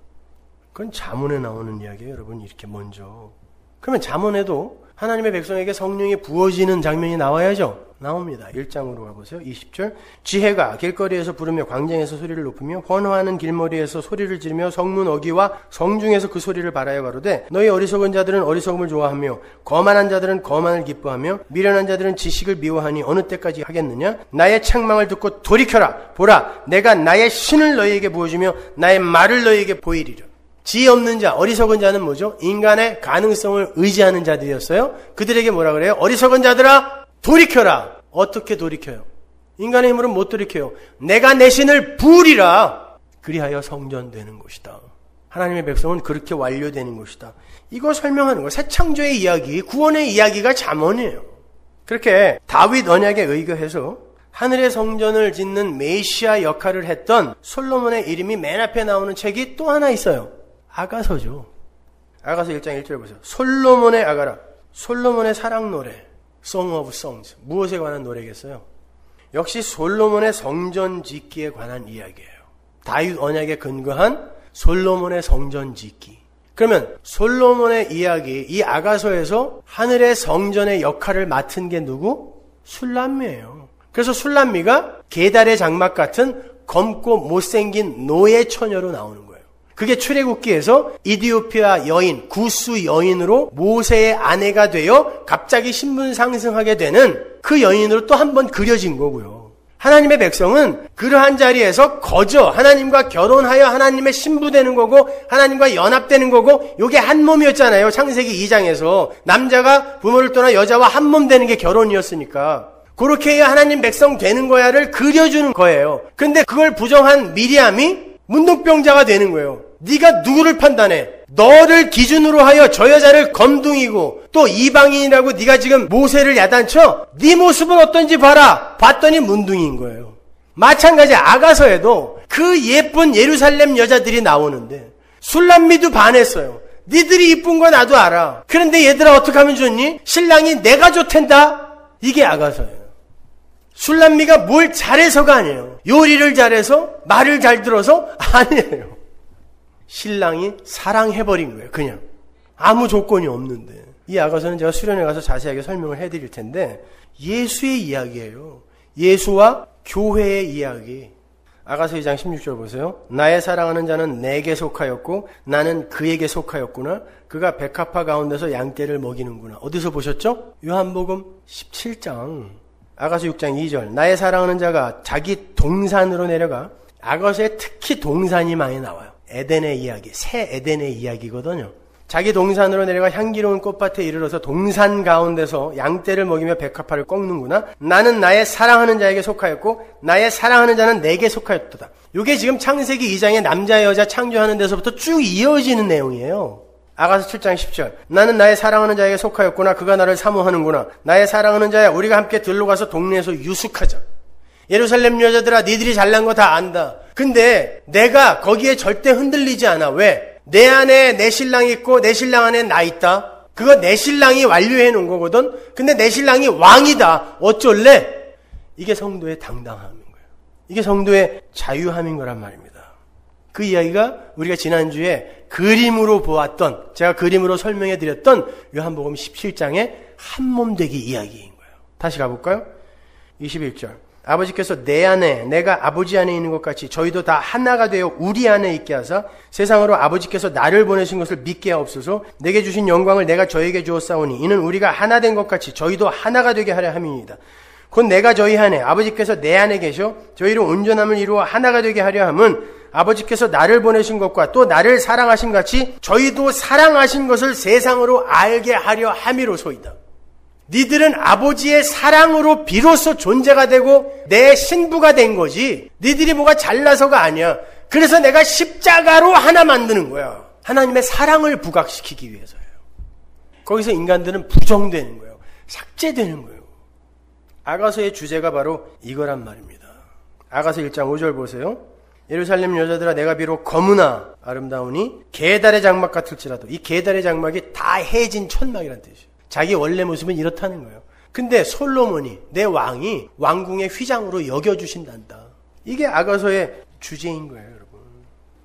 그건 잠언에 나오는 이야기예요, 여러분. 이렇게 먼저. 그러면 잠언에도 하나님의 백성에게 성령이 부어지는 장면이 나와야죠. 나옵니다. 1장으로 가보세요. 20절. 지혜가 길거리에서 부르며 광장에서 소리를 높이며 번화하는 길머리에서 소리를 지르며 성문 어귀와 성중에서 그 소리를 바라여 가로되 너희 어리석은 자들은 어리석음을 좋아하며 거만한 자들은 거만을 기뻐하며 미련한 자들은 지식을 미워하니 어느 때까지 하겠느냐? 나의 책망을 듣고 돌이켜라. 보라, 내가 나의 신을 너희에게 보여주며 나의 말을 너희에게 보이리라. 지혜 없는 자, 어리석은 자는 뭐죠? 인간의 가능성을 의지하는 자들이었어요. 그들에게 뭐라 그래요? 어리석은 자들아, 돌이켜라. 어떻게 돌이켜요? 인간의 힘으로는 못 돌이켜요. 내가 내 신을 부으리라. 그리하여 성전되는 것이다. 하나님의 백성은 그렇게 완료되는 것이다. 이거 설명하는 거예요. 새 창조의 이야기, 구원의 이야기가 잠언이에요. 그렇게 다윗 언약에 의거해서 하늘의 성전을 짓는 메시아 역할을 했던 솔로몬의 이름이 맨 앞에 나오는 책이 또 하나 있어요. 아가서죠. 아가서 1장 1절 보세요. 솔로몬의 아가라. 솔로몬의 사랑 노래. Song of Songs. 무엇에 관한 노래겠어요? 역시 솔로몬의 성전 짓기에 관한 이야기예요. 다윗 언약에 근거한 솔로몬의 성전 짓기. 그러면 솔로몬의 이야기, 이 아가서에서 하늘의 성전의 역할을 맡은 게 누구? 술람미예요. 그래서 술람미가 게달의 장막 같은 검고 못생긴 노예 처녀로 나오는 거예요. 그게 출애굽기에서 이디오피아 여인, 구스 여인으로 모세의 아내가 되어 갑자기 신분 상승하게 되는 그 여인으로 또 한 번 그려진 거고요. 하나님의 백성은 그러한 자리에서 거저 하나님과 결혼하여 하나님의 신부되는 거고 하나님과 연합되는 거고 요게 한 몸이었잖아요. 창세기 2장에서 남자가 부모를 떠나 여자와 한 몸 되는 게 결혼이었으니까 그렇게 해야 하나님 백성 되는 거야를 그려주는 거예요. 근데 그걸 부정한 미리암이 문둥병자가 되는 거예요. 네가 누구를 판단해? 너를 기준으로 하여 저 여자를 검둥이고 또 이방인이라고 네가 지금 모세를 야단쳐? 네 모습은 어떤지 봐라. 봤더니 문둥이인 거예요. 마찬가지 아가서에도 그 예쁜 예루살렘 여자들이 나오는데 술람미도 반했어요. 니들이 이쁜 거 나도 알아. 그런데 얘들아 어떻게 하면 좋니? 신랑이 내가 좋댄다? 이게 아가서예요. 술람미가 뭘 잘해서가 아니에요. 요리를 잘해서? 말을 잘 들어서? 아니에요. 신랑이 사랑해버린 거예요. 그냥. 아무 조건이 없는데. 이 아가서는 제가 수련회 가서 자세하게 설명을 해드릴 텐데 예수의 이야기예요. 예수와 교회의 이야기. 아가서 2장 16절 보세요. 나의 사랑하는 자는 내게 속하였고 나는 그에게 속하였구나. 그가 백합화 가운데서 양떼를 먹이는구나. 어디서 보셨죠? 요한복음 17장. 아가서 6장 2절. 나의 사랑하는 자가 자기 동산으로 내려가. 아가서에 특히 동산이 많이 나와요. 에덴의 이야기, 새 에덴의 이야기거든요. 자기 동산으로 내려가 향기로운 꽃밭에 이르러서 동산 가운데서 양떼를 먹이며 백합화를 꺾는구나. 나는 나의 사랑하는 자에게 속하였고 나의 사랑하는 자는 내게 속하였도다. 이게 지금 창세기 2장의 남자 여자 창조하는 데서부터 쭉 이어지는 내용이에요. 아가서 7장 10절. 나는 나의 사랑하는 자에게 속하였구나. 그가 나를 사모하는구나. 나의 사랑하는 자야, 우리가 함께 들러 가서 동네에서 유숙하자. 예루살렘 여자들아, 니들이 잘난 거 다 안다. 근데 내가 거기에 절대 흔들리지 않아. 왜? 내 안에 내 신랑이 있고 내 신랑 안에 나 있다. 그거 내 신랑이 완료해 놓은 거거든. 근데 내 신랑이 왕이다. 어쩔래? 이게 성도의 당당함인 거예요. 이게 성도의 자유함인 거란 말입니다. 그 이야기가 우리가 지난주에 그림으로 보았던, 제가 그림으로 설명해 드렸던 요한복음 17장의 한몸되기 이야기인 거예요. 다시 가볼까요? 21절. 아버지께서 내 안에, 내가 아버지 안에 있는 것 같이 저희도 다 하나가 되어 우리 안에 있게 하사 세상으로 아버지께서 나를 보내신 것을 믿게 하옵소서. 내게 주신 영광을 내가 저에게 주었사오니 이는 우리가 하나 된 것 같이 저희도 하나가 되게 하려 함이니이다. 곧 내가 저희 안에, 아버지께서 내 안에 계셔 저희로 온전함을 이루어 하나가 되게 하려 함은 아버지께서 나를 보내신 것과 또 나를 사랑하신 같이 저희도 사랑하신 것을 세상으로 알게 하려 함이로소이다. 니들은 아버지의 사랑으로 비로소 존재가 되고 내 신부가 된 거지. 니들이 뭐가 잘나서가 아니야. 그래서 내가 십자가로 하나 만드는 거야. 하나님의 사랑을 부각시키기 위해서예요. 거기서 인간들은 부정되는 거예요. 삭제되는 거예요. 아가서의 주제가 바로 이거란 말입니다. 아가서 1장 5절 보세요. 예루살렘 여자들아, 내가 비록 거무나 아름다우니 게달의 장막 같을지라도. 이 게달의 장막이 다 해진 천막이란 뜻이에요. 자기 원래 모습은 이렇다는 거예요. 근데 솔로몬이, 내 왕이 왕궁의 휘장으로 여겨주신단다. 이게 아가서의 주제인 거예요, 여러분.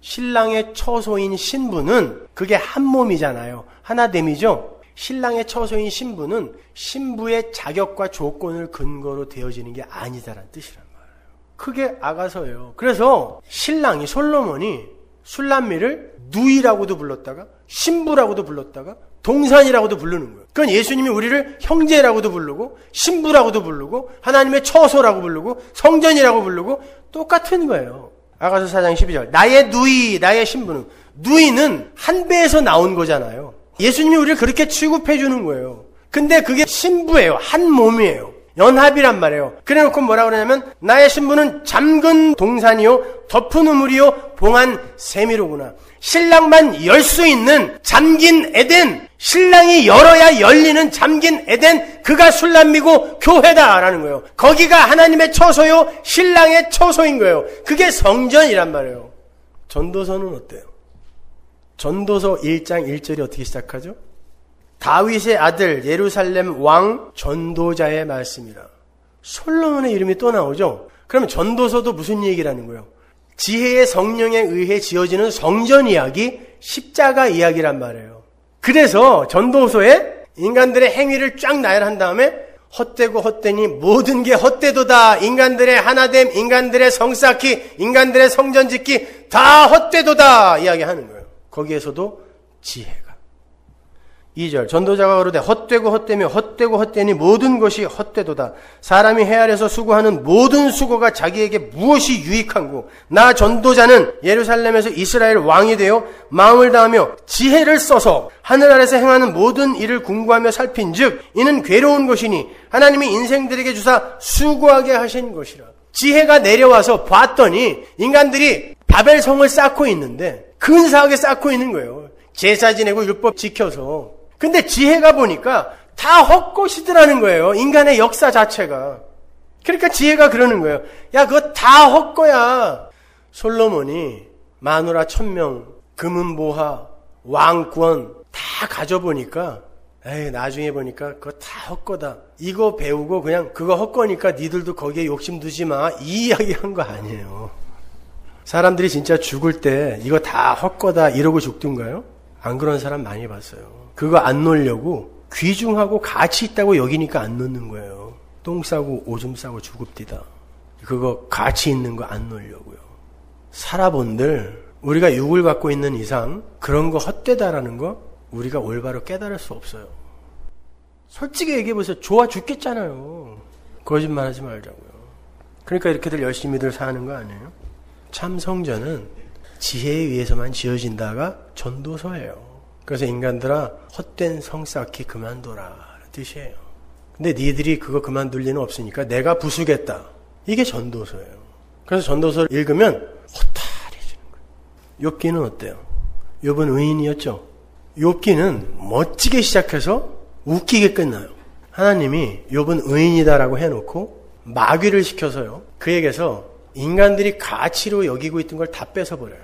신랑의 처소인 신부는 그게 한 몸이잖아요. 하나됨이죠. 신랑의 처소인 신부는 신부의 자격과 조건을 근거로 되어지는 게 아니다라는 뜻이란 말이에요. 그게 아가서예요. 그래서 신랑이, 솔로몬이 술람미를 누이라고도 불렀다가 신부라고도 불렀다가 동산이라고도 부르는 거예요. 그건 예수님이 우리를 형제라고도 부르고 신부라고도 부르고 하나님의 처소라고 부르고 성전이라고 부르고 똑같은 거예요. 아가서 4장 12절. 나의 누이, 나의 신부는, 누이는 한 배에서 나온 거잖아요. 예수님이 우리를 그렇게 취급해 주는 거예요. 근데 그게 신부예요. 한 몸이에요. 연합이란 말이에요. 그래놓고 뭐라 그러냐면 나의 신부는 잠근 동산이요 덮은 우물이요 봉한 세미로구나. 신랑만 열 수 있는 잠긴 에덴, 신랑이 열어야 열리는 잠긴 에덴, 그가 술람미고 교회다라는 거예요. 거기가 하나님의 처소요 신랑의 처소인 거예요. 그게 성전이란 말이에요. 전도서는 어때요? 전도서 1장 1절이 어떻게 시작하죠? 다윗의 아들 예루살렘 왕 전도자의 말씀이라. 솔로몬의 이름이 또 나오죠. 그러면 전도서도 무슨 얘기라는 거예요? 지혜의 성령에 의해 지어지는 성전 이야기, 십자가 이야기란 말이에요. 그래서 전도서에 인간들의 행위를 쫙 나열한 다음에 헛되고 헛되니 모든 게 헛되도다. 인간들의 하나됨, 인간들의 성쌓기, 인간들의 성전 짓기 다 헛되도다 이야기하는 거예요. 거기에서도 지혜가. 2절 전도자가 가로되 헛되고 헛되며 헛되고 헛되니 모든 것이 헛되도다. 사람이 해 아래서 수고하는 모든 수고가 자기에게 무엇이 유익한고 나 전도자는 예루살렘에서 이스라엘 왕이 되어 마음을 다하며 지혜를 써서 하늘 아래서 행하는 모든 일을 궁구하며 살핀즉 이는 괴로운 것이니 하나님이 인생들에게 주사 수고하게 하신 것이라. 지혜가 내려와서 봤더니 인간들이 바벨성을 쌓고 있는데 근사하게 쌓고 있는 거예요. 제사 지내고 율법 지켜서. 근데 지혜가 보니까 다 헛것이더라는 거예요. 인간의 역사 자체가. 그러니까 지혜가 그러는 거예요. 야, 그거 다 헛거야. 솔로몬이 마누라 1000명, 금은보화, 왕권 다 가져보니까 에이, 나중에 보니까 그거 다 헛거다. 이거 배우고 그냥 그거 헛거니까 니들도 거기에 욕심 두지 마. 이 이야기 한 거 아니에요. 사람들이 진짜 죽을 때 이거 다 헛거다 이러고 죽던가요? 안 그런 사람 많이 봤어요. 그거 안 놓으려고 귀중하고 가치 있다고 여기니까 안 놓는 거예요. 똥 싸고 오줌 싸고 죽읍디다. 그거 가치 있는 거 안 놓으려고요. 살아본들 우리가 육을 갖고 있는 이상 그런 거 헛되다라는 거 우리가 올바로 깨달을 수 없어요. 솔직히 얘기해보세요. 좋아 죽겠잖아요. 거짓말하지 말자고요. 그러니까 이렇게들 열심히들 사는 거 아니에요? 참 성전은 지혜에 의해서만 지어진다가 전도서예요. 그래서 인간들아 헛된 성 쌓기 그만둬라 뜻이에요. 근데 니들이 그거 그만둘 리는 없으니까 내가 부수겠다. 이게 전도서예요. 그래서 전도서를 읽으면 허탈해지는 거예요. 욥기는 어때요? 욥은 의인이었죠. 욥기는 멋지게 시작해서 웃기게 끝나요. 하나님이 욥은 의인이다라고 해놓고 마귀를 시켜서요. 그에게서 인간들이 가치로 여기고 있던 걸 다 뺏어버려요.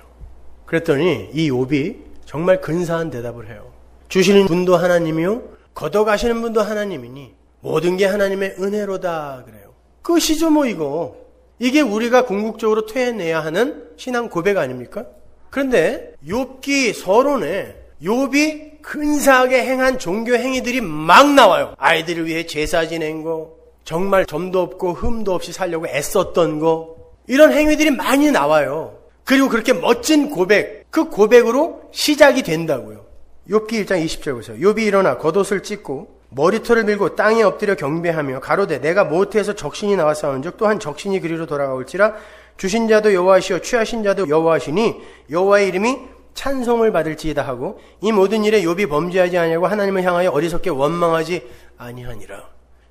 그랬더니 이 욥이 정말 근사한 대답을 해요. 주시는 분도 하나님이요 걷어가시는 분도 하나님이니 모든 게 하나님의 은혜로다 그래요. 끝이죠 뭐 이거. 이게 우리가 궁극적으로 퇴해내야 하는 신앙 고백 아닙니까? 그런데 욥기 서론에 욥이 근사하게 행한 종교 행위들이 막 나와요. 아이들을 위해 제사 지낸 거, 정말 점도 없고 흠도 없이 살려고 애썼던 거, 이런 행위들이 많이 나와요. 그리고 그렇게 멋진 고백, 그 고백으로 시작이 된다고요. 욥기 1장 20절 보세요. 욥이 일어나 겉옷을 찢고 머리털을 밀고 땅에 엎드려 경배하며 가로되 내가 모태에서 적신이 나왔사온즉 또한 적신이 그리로 돌아가올지라 주신 자도 여호와시오 취하신 자도 여호와시니 여호와의 이름이 찬송을 받을지이다 하고 이 모든 일에 욥이 범죄하지 아니하고 하나님을 향하여 어리석게 원망하지 아니하니라.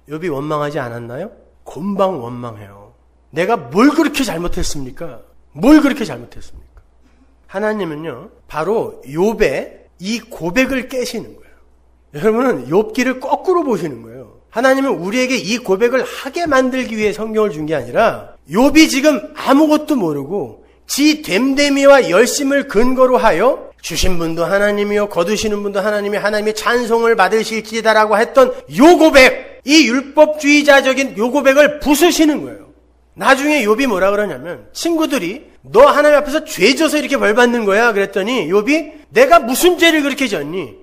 욥이 원망하지 않았나요? 곰방 원망해요. 내가 뭘 그렇게 잘못했습니까? 뭘 그렇게 잘못했습니까? 하나님은요, 바로 욥의 이 고백을 깨시는 거예요. 여러분은 욥기를 거꾸로 보시는 거예요. 하나님은 우리에게 이 고백을 하게 만들기 위해 성경을 준 게 아니라 욥이 지금 아무것도 모르고 지 됨됨이와 열심을 근거로 하여 주신 분도 하나님이요 거두시는 분도 하나님이 하나님의 찬송을 받으실지다라고 했던 요 고백, 이 율법주의자적인 요 고백을 부수시는 거예요. 나중에 욥이 뭐라 그러냐면 친구들이 너 하나님 앞에서 죄 져서 이렇게 벌 받는 거야 그랬더니 욥이 내가 무슨 죄를 그렇게 졌니?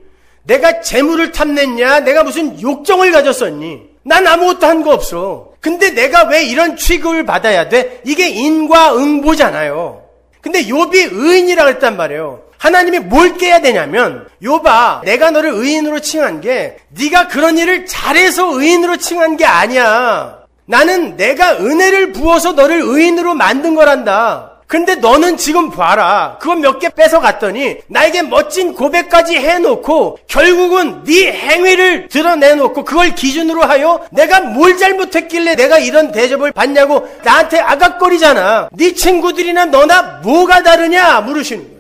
내가 재물을 탐냈냐? 내가 무슨 욕정을 가졌었니? 난 아무것도 한 거 없어. 근데 내가 왜 이런 취급을 받아야 돼? 이게 인과응보잖아요. 근데 욥이 의인이라고 했단 말이에요. 하나님이 뭘 깨야 되냐면 욥아 내가 너를 의인으로 칭한 게 네가 그런 일을 잘해서 의인으로 칭한 게 아니야. 나는 내가 은혜를 부어서 너를 의인으로 만든 거란다. 근데 너는 지금 봐라. 그거 몇 개 뺏어갔더니 나에게 멋진 고백까지 해놓고 결국은 네 행위를 드러내놓고 그걸 기준으로 하여 내가 뭘 잘못했길래 내가 이런 대접을 받냐고 나한테 아각거리잖아. 네 친구들이나 너나 뭐가 다르냐 물으시는 거예요.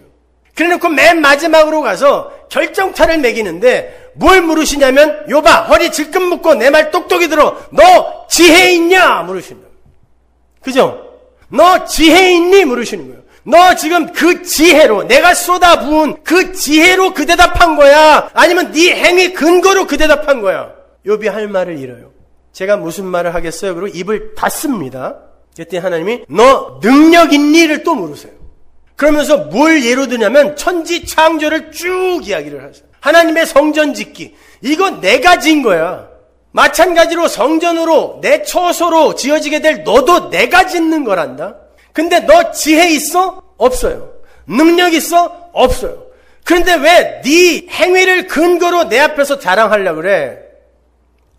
그래놓고 맨 마지막으로 가서 결정타를 매기는데 뭘 물으시냐면 욥아 허리 질끈 묶고 내 말 똑똑히 들어. 너 지혜 있냐 물으신다. 그죠? 너 지혜 있니? 물으시는 거예요. 너 지금 그 지혜로 내가 쏟아부은 그 지혜로 그 대답한 거야? 아니면 네 행위 근거로 그 대답한 거야? 욥이 할 말을 잃어요. 제가 무슨 말을 하겠어요? 그리고 입을 닫습니다. 그랬더니 하나님이 너 능력 있니를 또 물으세요. 그러면서 뭘 예로 드냐면 천지 창조를 쭉 이야기를 하세요. 하나님의 성전 짓기. 이거 내가 지은 거야. 마찬가지로 성전으로 내 처소로 지어지게 될 너도 내가 짓는 거란다. 근데 너 지혜 있어? 없어요. 능력 있어? 없어요. 그런데 왜 네 행위를 근거로 내 앞에서 자랑하려고 그래?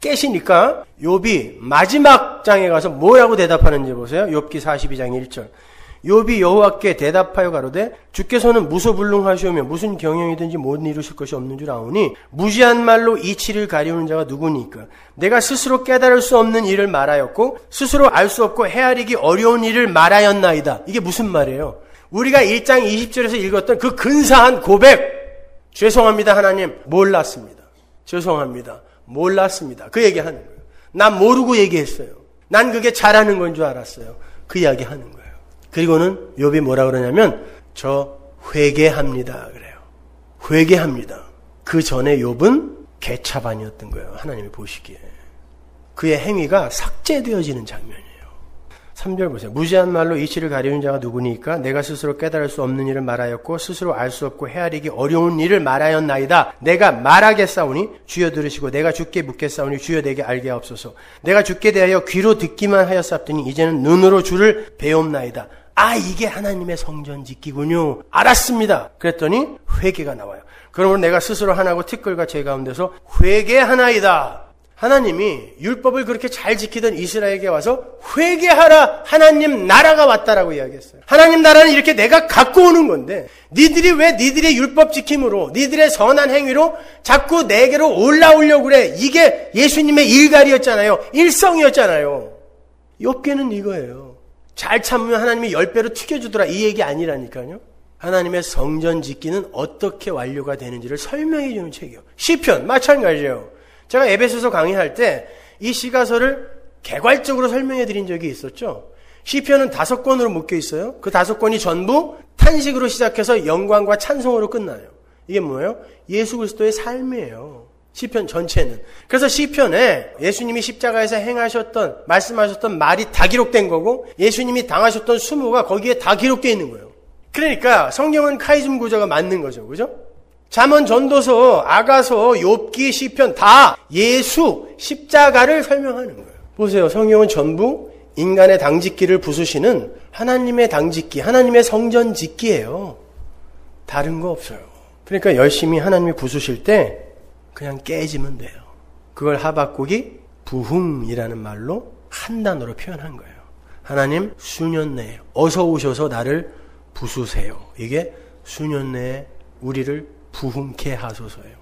깨시니까 욥이 마지막 장에 가서 뭐라고 대답하는지 보세요. 욥기 42장 1절. 욥이 여호와께 대답하여 가로되 주께서는 무소불능하시오며 무슨 경영이든지 못 이루실 것이 없는 줄 아오니 무지한 말로 이치를 가리우는 자가 누구니까 내가 스스로 깨달을 수 없는 일을 말하였고 스스로 알 수 없고 헤아리기 어려운 일을 말하였나이다. 이게 무슨 말이에요? 우리가 1장 20절에서 읽었던 그 근사한 고백. 죄송합니다 하나님 몰랐습니다. 죄송합니다. 몰랐습니다. 그 얘기하는 거예요. 난 모르고 얘기했어요. 난 그게 잘하는 건 줄 알았어요. 그 이야기 하는 거예요. 그리고는 욥이 뭐라 그러냐면 저 회개합니다 그래요. 회개합니다. 그 전에 욥은 개차반이었던 거예요. 하나님이 보시기에. 그의 행위가 삭제되어지는 장면이에요. 3절 보세요. 무지한 말로 이치를 가리우는 자가 누구니까 내가 스스로 깨달을 수 없는 일을 말하였고 스스로 알 수 없고 헤아리기 어려운 일을 말하였나이다. 내가 말하겠사오니 주여 들으시고 내가 주께 묻겠사오니 주여 내게 알게 하옵소서. 내가 주께 대하여 귀로 듣기만 하였사옵더니 이제는 눈으로 주를 배움나이다. 아, 이게 하나님의 성전 짓기군요. 알았습니다. 그랬더니 회개가 나와요. 그러므로 내가 스스로 하나고 티끌과 제 가운데서 회개하나이다. 하나님이 율법을 그렇게 잘 지키던 이스라엘에게 와서 회개하라. 하나님 나라가 왔다라고 이야기했어요. 하나님 나라는 이렇게 내가 갖고 오는 건데 니들이 왜 니들의 율법 지킴으로 니들의 선한 행위로 자꾸 내게로 올라오려고 그래. 이게 예수님의 일갈이었잖아요. 일성이었잖아요. 욥기는 이거예요. 잘 참으면 하나님이 10배로 튀겨주더라. 이 얘기 아니라니까요. 하나님의 성전 짓기는 어떻게 완료가 되는지를 설명해 주는 책이에요. 시편 마찬가지예요. 제가 에베소서 강의할 때 이 시가서를 개괄적으로 설명해 드린 적이 있었죠. 시편은 5권으로 묶여 있어요. 그 5권이 전부 탄식으로 시작해서 영광과 찬송으로 끝나요. 이게 뭐예요? 예수 그리스도의 삶이에요. 시편 전체는. 그래서 시편에 예수님이 십자가에서 행하셨던 말씀하셨던 말이 다 기록된 거고 예수님이 당하셨던 수모가 거기에 다 기록되어 있는 거예요. 그러니까 성경은 카이즘 구조가 맞는 거죠. 그죠? 잠언, 전도서, 아가서, 욥기, 시편 다 예수 십자가를 설명하는 거예요. 보세요. 성경은 전부 인간의 당짓기를 부수시는 하나님의 당짓기, 하나님의 성전 짓기예요. 다른 거 없어요. 그러니까 열심히 하나님이 부수실 때 그냥 깨지면 돼요. 그걸 하박국이 부흥이라는 말로 한 단어로 표현한 거예요. 하나님 수년 내에 어서 오셔서 나를 부수세요. 이게 수년 내에 우리를 부흥케 하소서예요.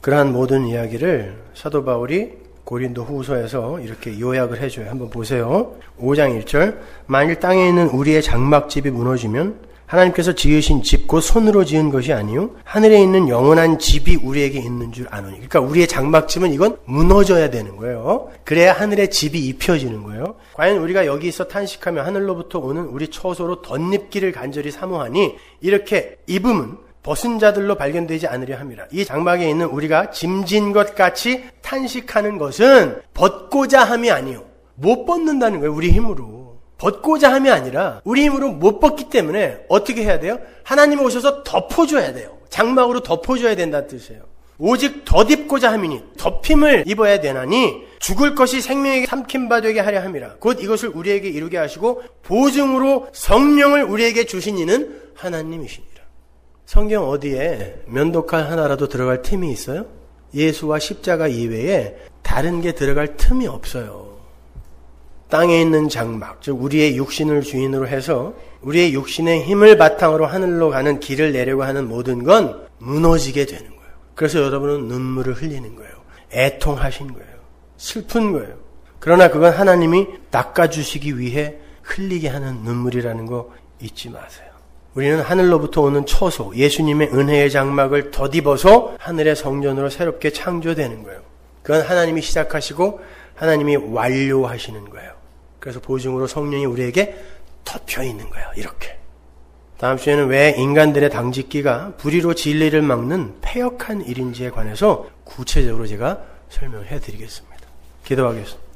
그러한 모든 이야기를 사도 바울이 고린도 후서에서 이렇게 요약을 해줘요. 한번 보세요. 5장 1절 만일 땅에 있는 우리의 장막집이 무너지면 하나님께서 지으신 집 곧 손으로 지은 것이 아니요 하늘에 있는 영원한 집이 우리에게 있는 줄 아노니. 그러니까 우리의 장막집은 이건 무너져야 되는 거예요. 그래야 하늘의 집이 입혀지는 거예요. 과연 우리가 여기서 탄식하며 하늘로부터 오는 우리 처소로 덧입기를 간절히 사모하니 이렇게 입음은 벗은 자들로 발견되지 않으려 함이라. 이 장막에 있는 우리가 짐진 것 같이 탄식하는 것은 벗고자 함이 아니요 못 벗는다는 거예요. 우리 힘으로. 벗고자 함이 아니라 우리 힘으로 못 벗기 때문에 어떻게 해야 돼요? 하나님 오셔서 덮어줘야 돼요. 장막으로 덮어줘야 된다는 뜻이에요. 오직 덧입고자 함이니 덮임을 입어야 되나니 죽을 것이 생명에게 삼킴바 되게 하려 함이라. 곧 이것을 우리에게 이루게 하시고 보증으로 성령을 우리에게 주신 이는 하나님이시니라. 성경 어디에 면도칼 하나라도 들어갈 틈이 있어요? 예수와 십자가 이외에 다른 게 들어갈 틈이 없어요. 땅에 있는 장막, 즉 우리의 육신을 주인으로 해서 우리의 육신의 힘을 바탕으로 하늘로 가는 길을 내려고 하는 모든 건 무너지게 되는 거예요. 그래서 여러분은 눈물을 흘리는 거예요. 애통하신 거예요. 슬픈 거예요. 그러나 그건 하나님이 닦아주시기 위해 흘리게 하는 눈물이라는 거 잊지 마세요. 우리는 하늘로부터 오는 처소, 예수님의 은혜의 장막을 덧입어서 하늘의 성전으로 새롭게 창조되는 거예요. 그건 하나님이 시작하시고 하나님이 완료하시는 거예요. 그래서 보증으로 성령이 우리에게 덮여 있는 거예요. 이렇게. 다음 주에는 왜 인간들의 당짓기가 불의로 진리를 막는 패역한 일인지에 관해서 구체적으로 제가 설명해 드리겠습니다. 기도하겠습니다.